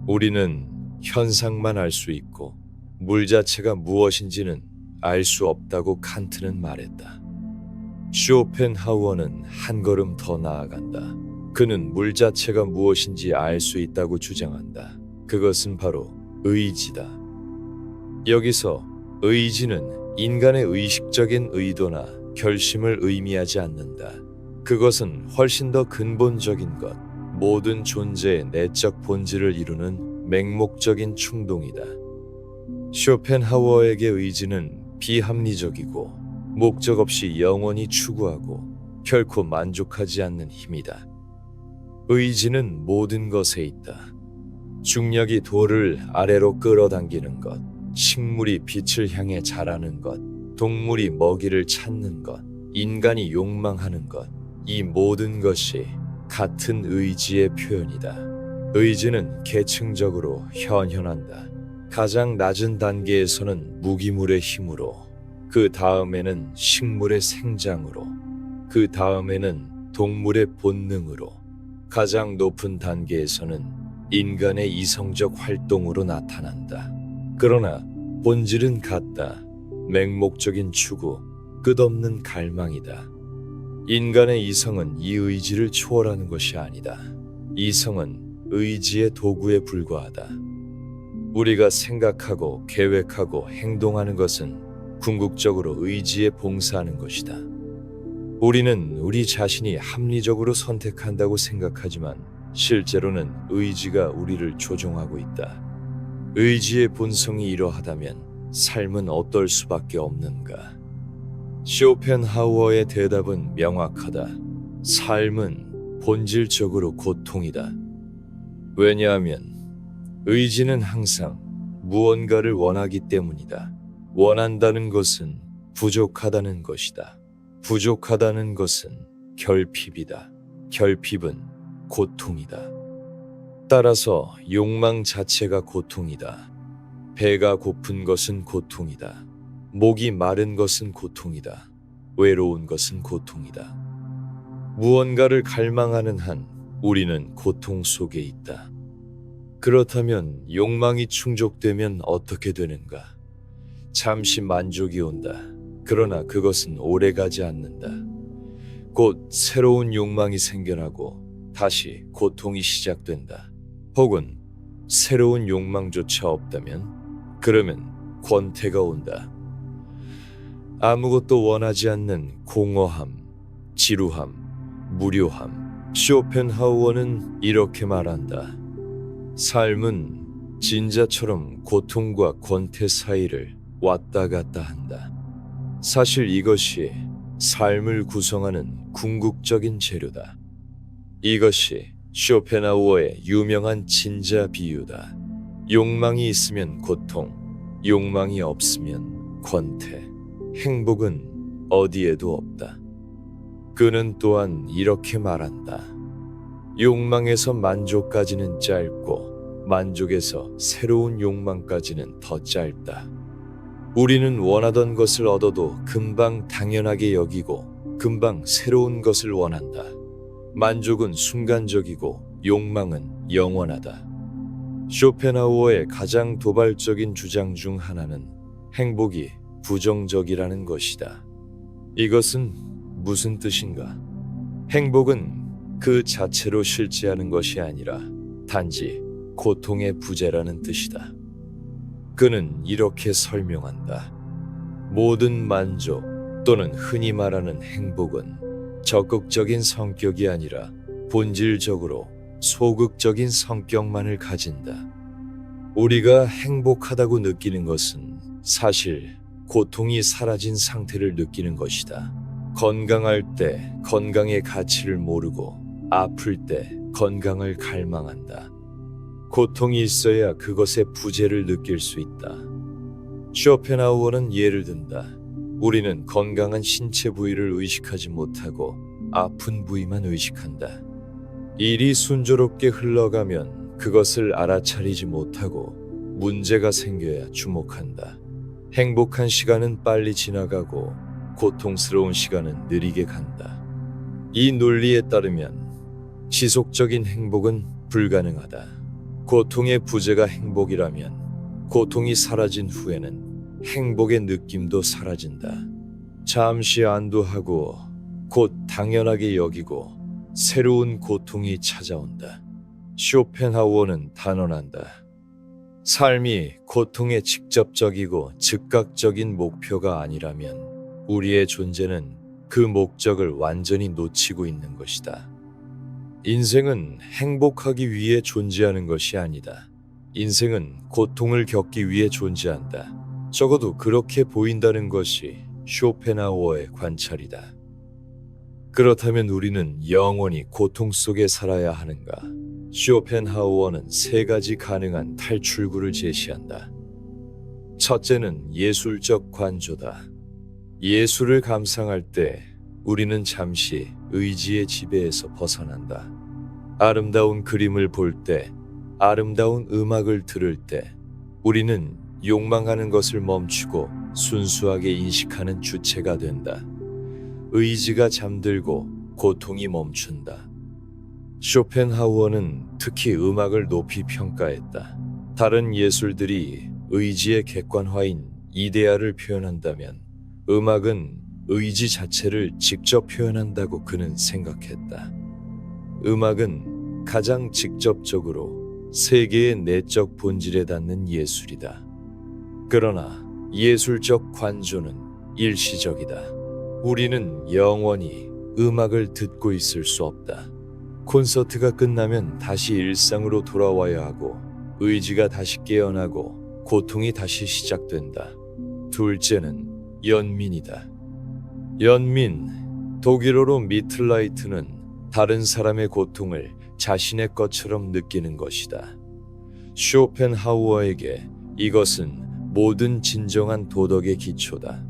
우리는 현상만 알 수 있고 물 자체가 무엇인지는 알 수 없다고 칸트는 말했다. 쇼펜하우어는 한 걸음 더 나아간다. 그는 물 자체가 무엇인지 알 수 있다고 주장한다. 그것은 바로 의지다. 여기서 의지는 인간의 의식적인 의도나 결심을 의미하지 않는다. 그것은 훨씬 더 근본적인 것, 모든 존재의 내적 본질을 이루는 맹목적인 충동이다. 쇼펜하우어에게 의지는 비합리적이고 목적 없이 영원히 추구하고 결코 만족하지 않는 힘이다. 의지는 모든 것에 있다. 중력이 돌을 아래로 끌어당기는 것, 식물이 빛을 향해 자라는 것, 동물이 먹이를 찾는 것, 인간이 욕망하는 것, 이 모든 것이 같은 의지의 표현이다. 의지는 계층적으로 현현한다. 가장 낮은 단계에서는 무기물의 힘으로, 그 다음에는 식물의 생장으로, 그 다음에는 동물의 본능으로, 가장 높은 단계에서는 인간의 이성적 활동으로 나타난다. 그러나 본질은 같다. 맹목적인 추구, 끝없는 갈망이다. 인간의 이성은 이 의지를 초월하는 것이 아니다. 이성은 의지의 도구에 불과하다. 우리가 생각하고 계획하고 행동하는 것은 궁극적으로 의지에 봉사하는 것이다. 우리는 우리 자신이 합리적으로 선택한다고 생각하지만 실제로는 의지가 우리를 조종하고 있다. 의지의 본성이 이러하다면 삶은 어떨 수밖에 없는가? 쇼펜하우어의 대답은 명확하다. 삶은 본질적으로 고통이다. 왜냐하면 의지는 항상 무언가를 원하기 때문이다. 원한다는 것은 부족하다는 것이다. 부족하다는 것은 결핍이다. 결핍은 고통이다. 따라서 욕망 자체가 고통이다. 배가 고픈 것은 고통이다. 목이 마른 것은 고통이다. 외로운 것은 고통이다. 무언가를 갈망하는 한 우리는 고통 속에 있다. 그렇다면 욕망이 충족되면 어떻게 되는가? 잠시 만족이 온다. 그러나 그것은 오래가지 않는다. 곧 새로운 욕망이 생겨나고 다시 고통이 시작된다. 혹은 새로운 욕망조차 없다면 그러면 권태가 온다. 아무것도 원하지 않는 공허함, 지루함, 무료함. 쇼펜하우어는 이렇게 말한다. 삶은 진자처럼 고통과 권태 사이를 왔다 갔다 한다. 사실 이것이 삶을 구성하는 궁극적인 재료다. 이것이 쇼펜하우어의 유명한 진자 비유다. 욕망이 있으면 고통, 욕망이 없으면 권태, 행복은 어디에도 없다. 그는 또한 이렇게 말한다. 욕망에서 만족까지는 짧고 만족에서 새로운 욕망까지는 더 짧다. 우리는 원하던 것을 얻어도 금방 당연하게 여기고 금방 새로운 것을 원한다. 만족은 순간적이고 욕망은 영원하다. 쇼펜하우어의 가장 도발적인 주장 중 하나는 행복이 부정적이라는 것이다. 이것은 무슨 뜻인가? 행복은 그 자체로 실제하는 것이 아니라 단지 고통의 부재라는 뜻이다. 그는 이렇게 설명한다. 모든 만족 또는 흔히 말하는 행복은 적극적인 성격이 아니라 본질적으로 소극적인 성격만을 가진다. 우리가 행복하다고 느끼는 것은 사실 고통이 사라진 상태를 느끼는 것이다. 건강할 때 건강의 가치를 모르고 아플 때 건강을 갈망한다. 고통이 있어야 그것의 부재를 느낄 수 있다. 쇼펜하우어는 예를 든다. 우리는 건강한 신체 부위를 의식하지 못하고 아픈 부위만 의식한다. 일이 순조롭게 흘러가면 그것을 알아차리지 못하고 문제가 생겨야 주목한다. 행복한 시간은 빨리 지나가고 고통스러운 시간은 느리게 간다. 이 논리에 따르면 지속적인 행복은 불가능하다. 고통의 부재가 행복이라면 고통이 사라진 후에는 행복의 느낌도 사라진다. 잠시 안도하고 곧 당연하게 여기고 새로운 고통이 찾아온다. 쇼펜하우어는 단언한다. 삶이 고통의 직접적이고 즉각적인 목표가 아니라면 우리의 존재는 그 목적을 완전히 놓치고 있는 것이다. 인생은 행복하기 위해 존재하는 것이 아니다. 인생은 고통을 겪기 위해 존재한다. 적어도 그렇게 보인다는 것이 쇼펜하우어의 관찰이다. 그렇다면 우리는 영원히 고통 속에 살아야 하는가? 쇼펜하우어는 세 가지 가능한 탈출구를 제시한다. 첫째는 예술적 관조다. 예술을 감상할 때 우리는 잠시 의지의 지배에서 벗어난다. 아름다운 그림을 볼 때, 아름다운 음악을 들을 때, 우리는 욕망하는 것을 멈추고 순수하게 인식하는 주체가 된다. 의지가 잠들고 고통이 멈춘다. 쇼펜하우어는 특히 음악을 높이 평가했다. 다른 예술들이 의지의 객관화인 이데아를 표현한다면 음악은 의지 자체를 직접 표현한다고 그는 생각했다. 음악은 가장 직접적으로 세계의 내적 본질에 닿는 예술이다. 그러나 예술적 관조는 일시적이다. 우리는 영원히 음악을 듣고 있을 수 없다. 콘서트가 끝나면 다시 일상으로 돌아와야 하고 의지가 다시 깨어나고 고통이 다시 시작된다. 둘째는 연민이다. 연민, 독일어로 미틀라이트는 다른 사람의 고통을 자신의 것처럼 느끼는 것이다. 쇼펜하우어에게 이것은 모든 진정한 도덕의 기초다.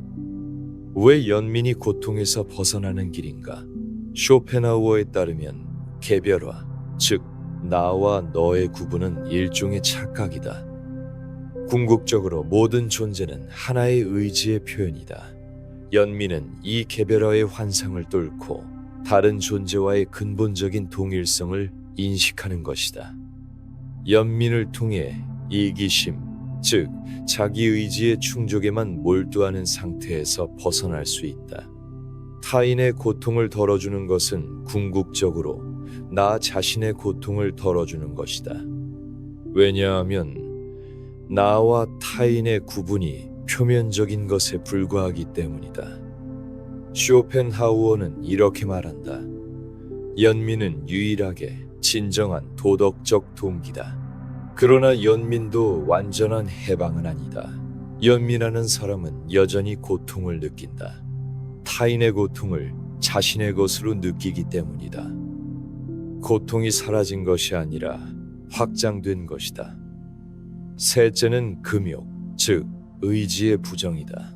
왜 연민이 고통에서 벗어나는 길인가? 쇼펜하우어에 따르면 개별화, 즉 나와 너의 구분은 일종의 착각이다. 궁극적으로 모든 존재는 하나의 의지의 표현이다. 연민은 이 개별화의 환상을 뚫고 다른 존재와의 근본적인 동일성을 인식하는 것이다. 연민을 통해 이기심, 즉 자기 의지의 충족에만 몰두하는 상태에서 벗어날 수 있다. 타인의 고통을 덜어주는 것은 궁극적으로 나 자신의 고통을 덜어주는 것이다. 왜냐하면 나와 타인의 구분이 표면적인 것에 불과하기 때문이다. 쇼펜하우어는 이렇게 말한다. 연민은 유일하게 진정한 도덕적 동기다. 그러나 연민도 완전한 해방은 아니다. 연민하는 사람은 여전히 고통을 느낀다. 타인의 고통을 자신의 것으로 느끼기 때문이다. 고통이 사라진 것이 아니라 확장된 것이다. 셋째는 금욕, 즉 의지의 부정이다.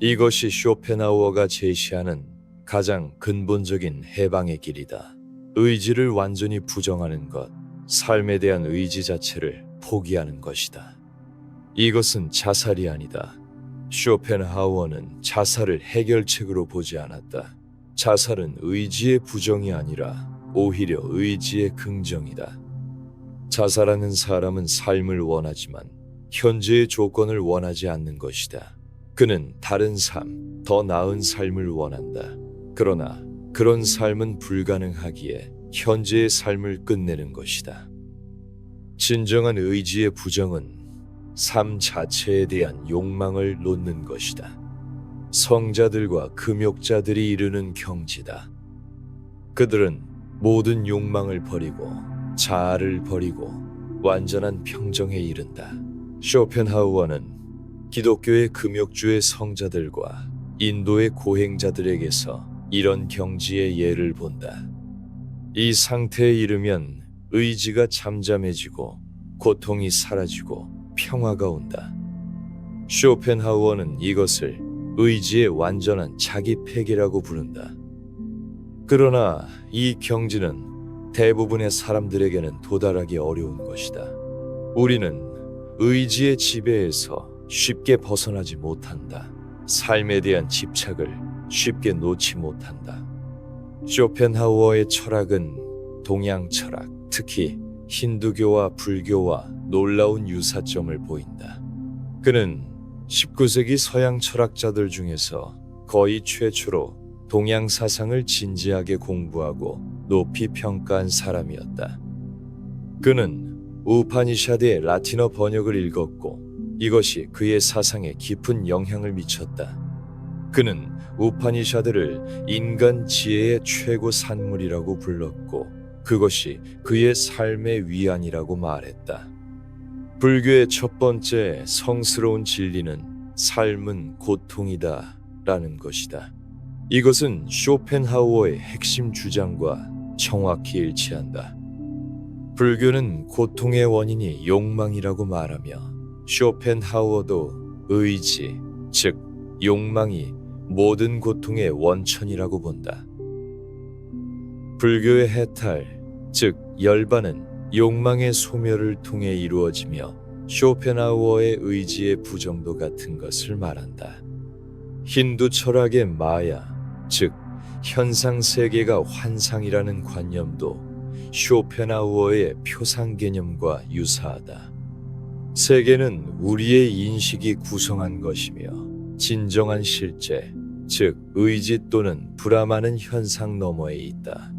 이것이 쇼펜하우어가 제시하는 가장 근본적인 해방의 길이다. 의지를 완전히 부정하는 것, 삶에 대한 의지 자체를 포기하는 것이다. 이것은 자살이 아니다. 쇼펜하우어는 자살을 해결책으로 보지 않았다. 자살은 의지의 부정이 아니라 오히려 의지의 긍정이다. 자살하는 사람은 삶을 원하지만 현재의 조건을 원하지 않는 것이다. 그는 다른 삶, 더 나은 삶을 원한다. 그러나 그런 삶은 불가능하기에 현재의 삶을 끝내는 것이다. 진정한 의지의 부정은 삶 자체에 대한 욕망을 놓는 것이다. 성자들과 금욕자들이 이루는 경지다. 그들은 모든 욕망을 버리고 자아를 버리고 완전한 평정에 이른다. 쇼펜하우어는 기독교의 금욕주의 성자들과 인도의 고행자들에게서 이런 경지의 예를 본다. 이 상태에 이르면 의지가 잠잠해지고 고통이 사라지고 평화가 온다. 쇼펜하우어는 이것을 의지의 완전한 자기 폐기라고 부른다. 그러나 이 경지는 대부분의 사람들에게는 도달하기 어려운 것이다. 우리는 의지의 지배에서 쉽게 벗어나지 못한다. 삶에 대한 집착을 쉽게 놓지 못한다. 쇼펜하우어의 철학은 동양 철학, 특히 힌두교와 불교와 놀라운 유사점을 보인다. 그는 19세기 서양 철학자들 중에서 거의 최초로 동양 사상을 진지하게 공부하고 높이 평가한 사람이었다. 그는 우파니샤드의 라틴어 번역을 읽었고 이것이 그의 사상에 깊은 영향을 미쳤다. 그는 우파니샤드를 인간 지혜의 최고 산물이라고 불렀고 그것이 그의 삶의 위안이라고 말했다. 불교의 첫 번째 성스러운 진리는 삶은 고통이다 라는 것이다. 이것은 쇼펜하우어의 핵심 주장과 정확히 일치한다. 불교는 고통의 원인이 욕망이라고 말하며 쇼펜하우어도 의지, 즉 욕망이 모든 고통의 원천이라고 본다. 불교의 해탈, 즉 열반은 욕망의 소멸을 통해 이루어지며 쇼펜하우어의 의지의 부정도 같은 것을 말한다. 힌두 철학의 마야, 즉 현상 세계가 환상이라는 관념도 쇼펜하우어의 표상 개념과 유사하다. 세계는 우리의 인식이 구성한 것이며 진정한 실제, 즉 의지 또는 브라마는 현상 너머에 있다.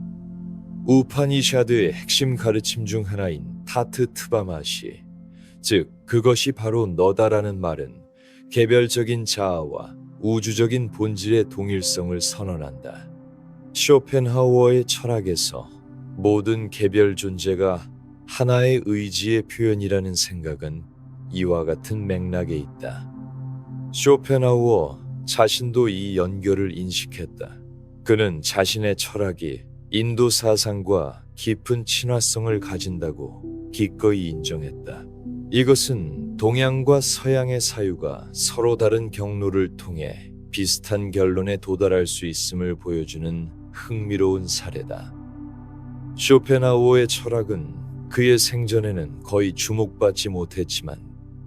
우파니샤드의 핵심 가르침 중 하나인 타트 트바마시, 즉 그것이 바로 너다라는 말은 개별적인 자아와 우주적인 본질의 동일성을 선언한다. 쇼펜하우어의 철학에서 모든 개별 존재가 하나의 의지의 표현이라는 생각은 이와 같은 맥락에 있다. 쇼펜하우어 자신도 이 연결을 인식했다. 그는 자신의 철학이 인도 사상과 깊은 친화성을 가진다고 기꺼이 인정했다. 이것은 동양과 서양의 사유가 서로 다른 경로를 통해 비슷한 결론에 도달할 수 있음을 보여주는 흥미로운 사례다. 쇼펜하우어의 철학은 그의 생전에는 거의 주목받지 못했지만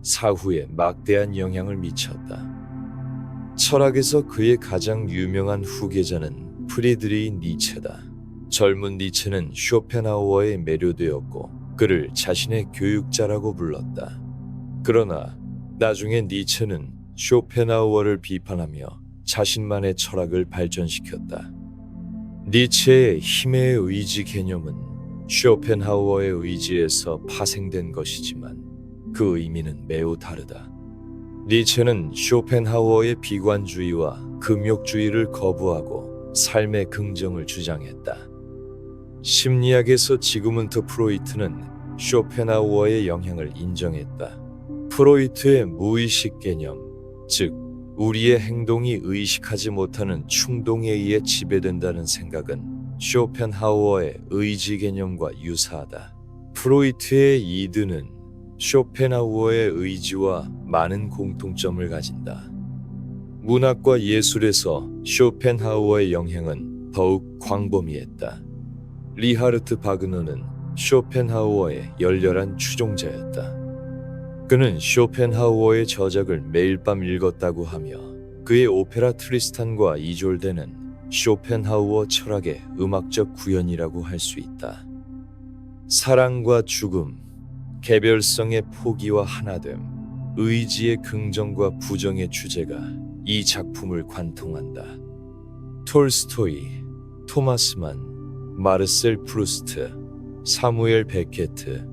사후에 막대한 영향을 미쳤다. 철학에서 그의 가장 유명한 후계자는 프리드리히 니체다. 젊은 니체는 쇼펜하우어에 매료되었고 그를 자신의 교육자라고 불렀다. 그러나 나중에 니체는 쇼펜하우어를 비판하며 자신만의 철학을 발전시켰다. 니체의 힘의 의지 개념은 쇼펜하우어의 의지에서 파생된 것이지만 그 의미는 매우 다르다. 니체는 쇼펜하우어의 비관주의와 금욕주의를 거부하고 삶의 긍정을 주장했다. 심리학에서 지그문트 프로이트는 쇼펜하우어의 영향을 인정했다. 프로이트의 무의식 개념, 즉 우리의 행동이 의식하지 못하는 충동에 의해 지배된다는 생각은 쇼펜하우어의 의지 개념과 유사하다. 프로이트의 이드는 쇼펜하우어의 의지와 많은 공통점을 가진다. 문학과 예술에서 쇼펜하우어의 영향은 더욱 광범위했다. 리하르트 바그너는 쇼펜하우어의 열렬한 추종자였다. 그는 쇼펜하우어의 저작을 매일 밤 읽었다고 하며 그의 오페라 트리스탄과 이졸데는 쇼펜하우어 철학의 음악적 구현이라고 할 수 있다. 사랑과 죽음, 개별성의 포기와 하나됨, 의지의 긍정과 부정의 주제가 이 작품을 관통한다. 톨스토이, 토마스만, 마르셀 프루스트, 사무엘 베케트,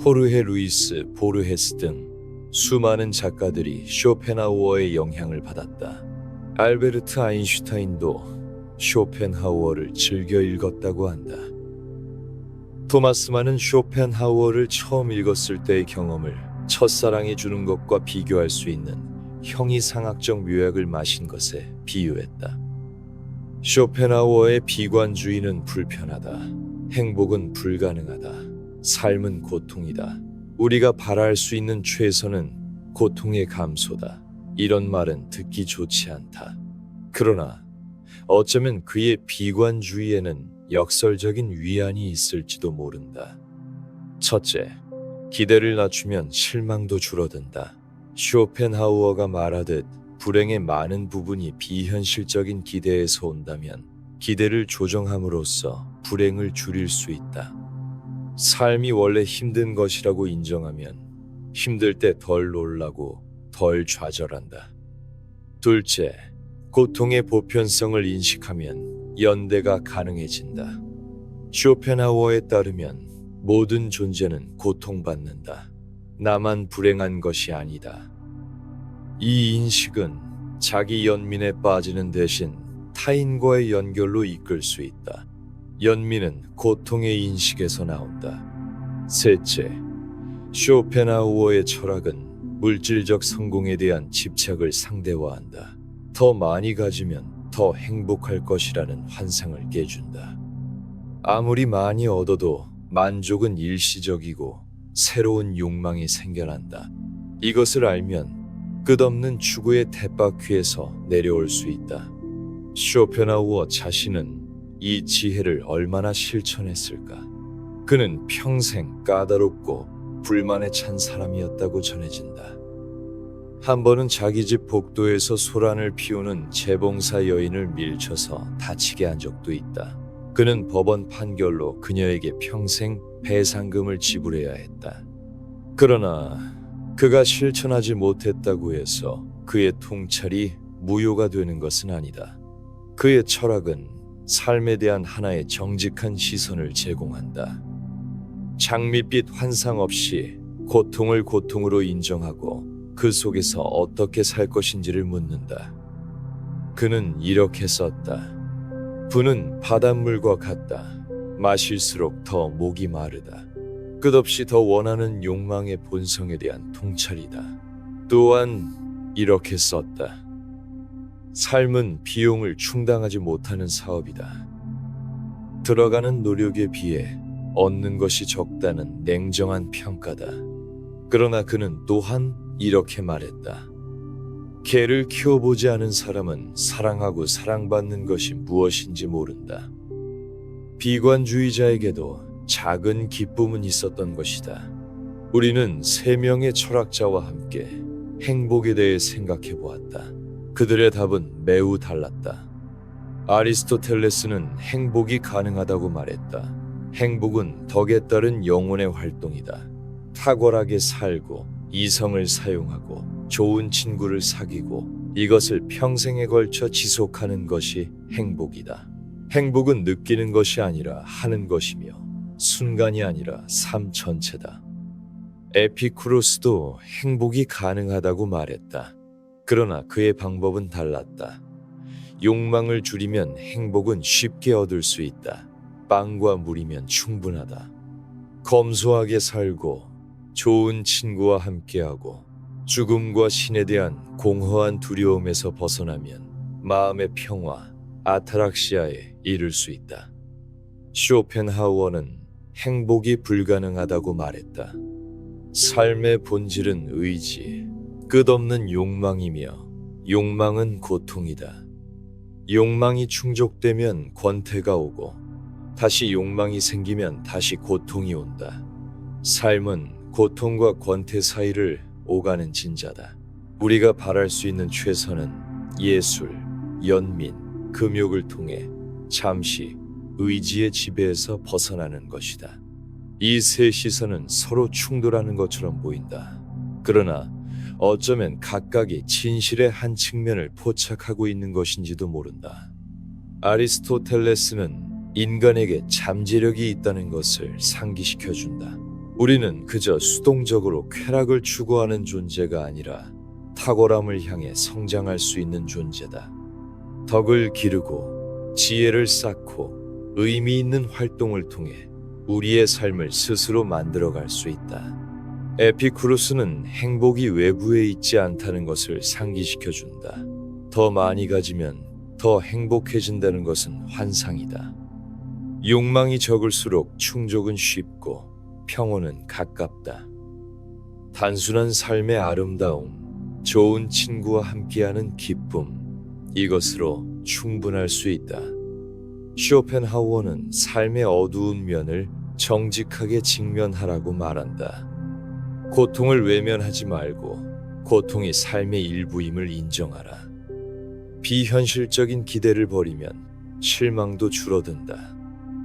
호르헤 루이스 보르헤스 등 수많은 작가들이 쇼펜하우어의 영향을 받았다. 알베르트 아인슈타인도 쇼펜하우어를 즐겨 읽었다고 한다. 토마스만은 쇼펜하우어를 처음 읽었을 때의 경험을 첫사랑이 주는 것과 비교할 수 있는 형이상학적 묘약을 마신 것에 비유했다. 쇼펜하우어의 비관주의는 불편하다. 행복은 불가능하다. 삶은 고통이다. 우리가 바랄 수 있는 최선은 고통의 감소다. 이런 말은 듣기 좋지 않다. 그러나 어쩌면 그의 비관주의에는 역설적인 위안이 있을지도 모른다. 첫째, 기대를 낮추면 실망도 줄어든다. 쇼펜하우어가 말하듯 불행의 많은 부분이 비현실적인 기대에서 온다면 기대를 조정함으로써 불행을 줄일 수 있다. 삶이 원래 힘든 것이라고 인정하면 힘들 때 덜 놀라고 덜 좌절한다. 둘째, 고통의 보편성을 인식하면 연대가 가능해진다. 쇼펜하우어에 따르면 모든 존재는 고통받는다. 나만 불행한 것이 아니다. 이 인식은 자기 연민에 빠지는 대신 타인과의 연결로 이끌 수 있다. 연민은 고통의 인식에서 나온다. 셋째, 쇼펜하우어의 철학은 물질적 성공에 대한 집착을 상대화한다. 더 많이 가지면 더 행복할 것이라는 환상을 깨준다. 아무리 많이 얻어도 만족은 일시적이고 새로운 욕망이 생겨난다. 이것을 알면 끝없는 추구의 쳇바퀴에서 내려올 수 있다. 쇼펜하우어 자신은 이 지혜를 얼마나 실천했을까? 그는 평생 까다롭고 불만에 찬 사람이었다고 전해진다. 한 번은 자기 집 복도에서 소란을 피우는 재봉사 여인을 밀쳐서 다치게 한 적도 있다. 그는 법원 판결로 그녀에게 평생 배상금을 지불해야 했다. 그러나 그가 실천하지 못했다고 해서 그의 통찰이 무효가 되는 것은 아니다. 그의 철학은 삶에 대한 하나의 정직한 시선을 제공한다. 장밋빛 환상 없이 고통을 고통으로 인정하고 그 속에서 어떻게 살 것인지를 묻는다. 그는 이렇게 썼다. 부는 바닷물과 같다. 마실수록 더 목이 마르다. 끝없이 더 원하는 욕망의 본성에 대한 통찰이다. 또한 이렇게 썼다. 삶은 비용을 충당하지 못하는 사업이다. 들어가는 노력에 비해 얻는 것이 적다는 냉정한 평가다. 그러나 그는 또한 이렇게 말했다. 개를 키워보지 않은 사람은 사랑하고 사랑받는 것이 무엇인지 모른다. 비관주의자에게도 작은 기쁨은 있었던 것이다. 우리는 세 명의 철학자와 함께 행복에 대해 생각해 보았다. 그들의 답은 매우 달랐다. 아리스토텔레스는 행복이 가능하다고 말했다. 행복은 덕에 따른 영혼의 활동이다. 탁월하게 살고 이성을 사용하고 좋은 친구를 사귀고 이것을 평생에 걸쳐 지속하는 것이 행복이다. 행복은 느끼는 것이 아니라 하는 것이며 순간이 아니라 삶 전체다. 에피쿠로스도 행복이 가능하다고 말했다. 그러나 그의 방법은 달랐다. 욕망을 줄이면 행복은 쉽게 얻을 수 있다. 빵과 물이면 충분하다. 검소하게 살고 좋은 친구와 함께하고 죽음과 신에 대한 공허한 두려움에서 벗어나면 마음의 평화, 아타락시아에 이를 수 있다. 쇼펜하우어는 행복이 불가능하다고 말했다. 삶의 본질은 의지, 끝없는 욕망이며 욕망은 고통이다. 욕망이 충족되면 권태가 오고 다시 욕망이 생기면 다시 고통이 온다. 삶은 고통과 권태 사이를 오가는 진자다. 우리가 바랄 수 있는 최선은 예술, 연민, 금욕을 통해 잠시 의지의 지배에서 벗어나는 것이다. 이 세 시선은 서로 충돌하는 것처럼 보인다. 그러나 어쩌면 각각이 진실의 한 측면을 포착하고 있는 것인지도 모른다. 아리스토텔레스는 인간에게 잠재력이 있다는 것을 상기시켜준다. 우리는 그저 수동적으로 쾌락을 추구하는 존재가 아니라 탁월함을 향해 성장할 수 있는 존재다. 덕을 기르고 지혜를 쌓고 의미 있는 활동을 통해 우리의 삶을 스스로 만들어갈 수 있다. 에피쿠로스는 행복이 외부에 있지 않다는 것을 상기시켜준다. 더 많이 가지면 더 행복해진다는 것은 환상이다. 욕망이 적을수록 충족은 쉽고 평온은 가깝다. 단순한 삶의 아름다움, 좋은 친구와 함께하는 기쁨, 이것으로 충분할 수 있다. 쇼펜하우어는 삶의 어두운 면을 정직하게 직면하라고 말한다. 고통을 외면하지 말고 고통이 삶의 일부임을 인정하라. 비현실적인 기대를 버리면 실망도 줄어든다.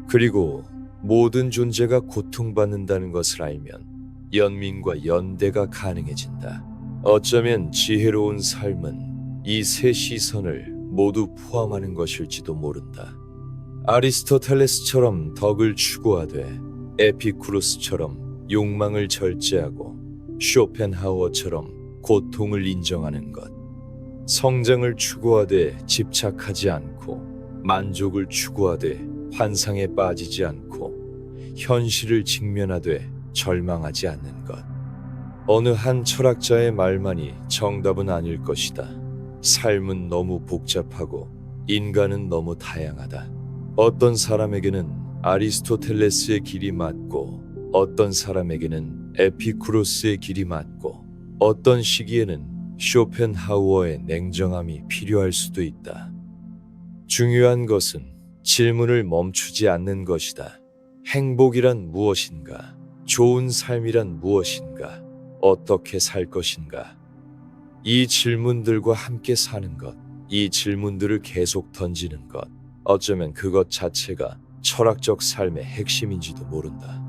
그리고 모든 존재가 고통받는다는 것을 알면 연민과 연대가 가능해진다. 어쩌면 지혜로운 삶은 이 세 시선을 모두 포함하는 것일지도 모른다. 아리스토텔레스처럼 덕을 추구하되 에피쿠로스처럼 욕망을 절제하고 쇼펜하우어처럼 고통을 인정하는 것. 성장을 추구하되 집착하지 않고 만족을 추구하되 환상에 빠지지 않고 현실을 직면하되 절망하지 않는 것. 어느 한 철학자의 말만이 정답은 아닐 것이다. 삶은 너무 복잡하고 인간은 너무 다양하다. 어떤 사람에게는 아리스토텔레스의 길이 맞고 어떤 사람에게는 에피쿠로스의 길이 맞고 어떤 시기에는 쇼펜하우어의 냉정함이 필요할 수도 있다. 중요한 것은 질문을 멈추지 않는 것이다. 행복이란 무엇인가? 좋은 삶이란 무엇인가? 어떻게 살 것인가? 이 질문들과 함께 사는 것, 이 질문들을 계속 던지는 것, 어쩌면 그것 자체가 철학적 삶의 핵심인지도 모른다.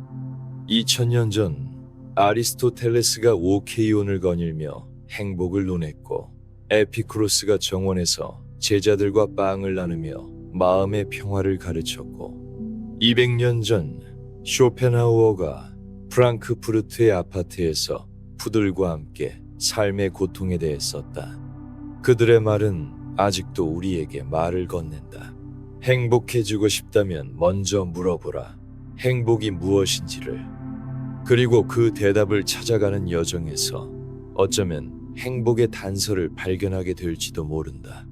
2000년 전 아리스토텔레스가 오케이온을 거닐며 행복을 논했고 에피쿠로스가 정원에서 제자들과 빵을 나누며 마음의 평화를 가르쳤고 200년 전 쇼펜하우어가 프랑크푸르트의 아파트에서 푸들과 함께 삶의 고통에 대해 썼다. 그들의 말은 아직도 우리에게 말을 건넨다. 행복해지고 싶다면 먼저 물어보라. 행복이 무엇인지를. 그리고 그 대답을 찾아가는 여정에서 어쩌면 행복의 단서를 발견하게 될지도 모른다.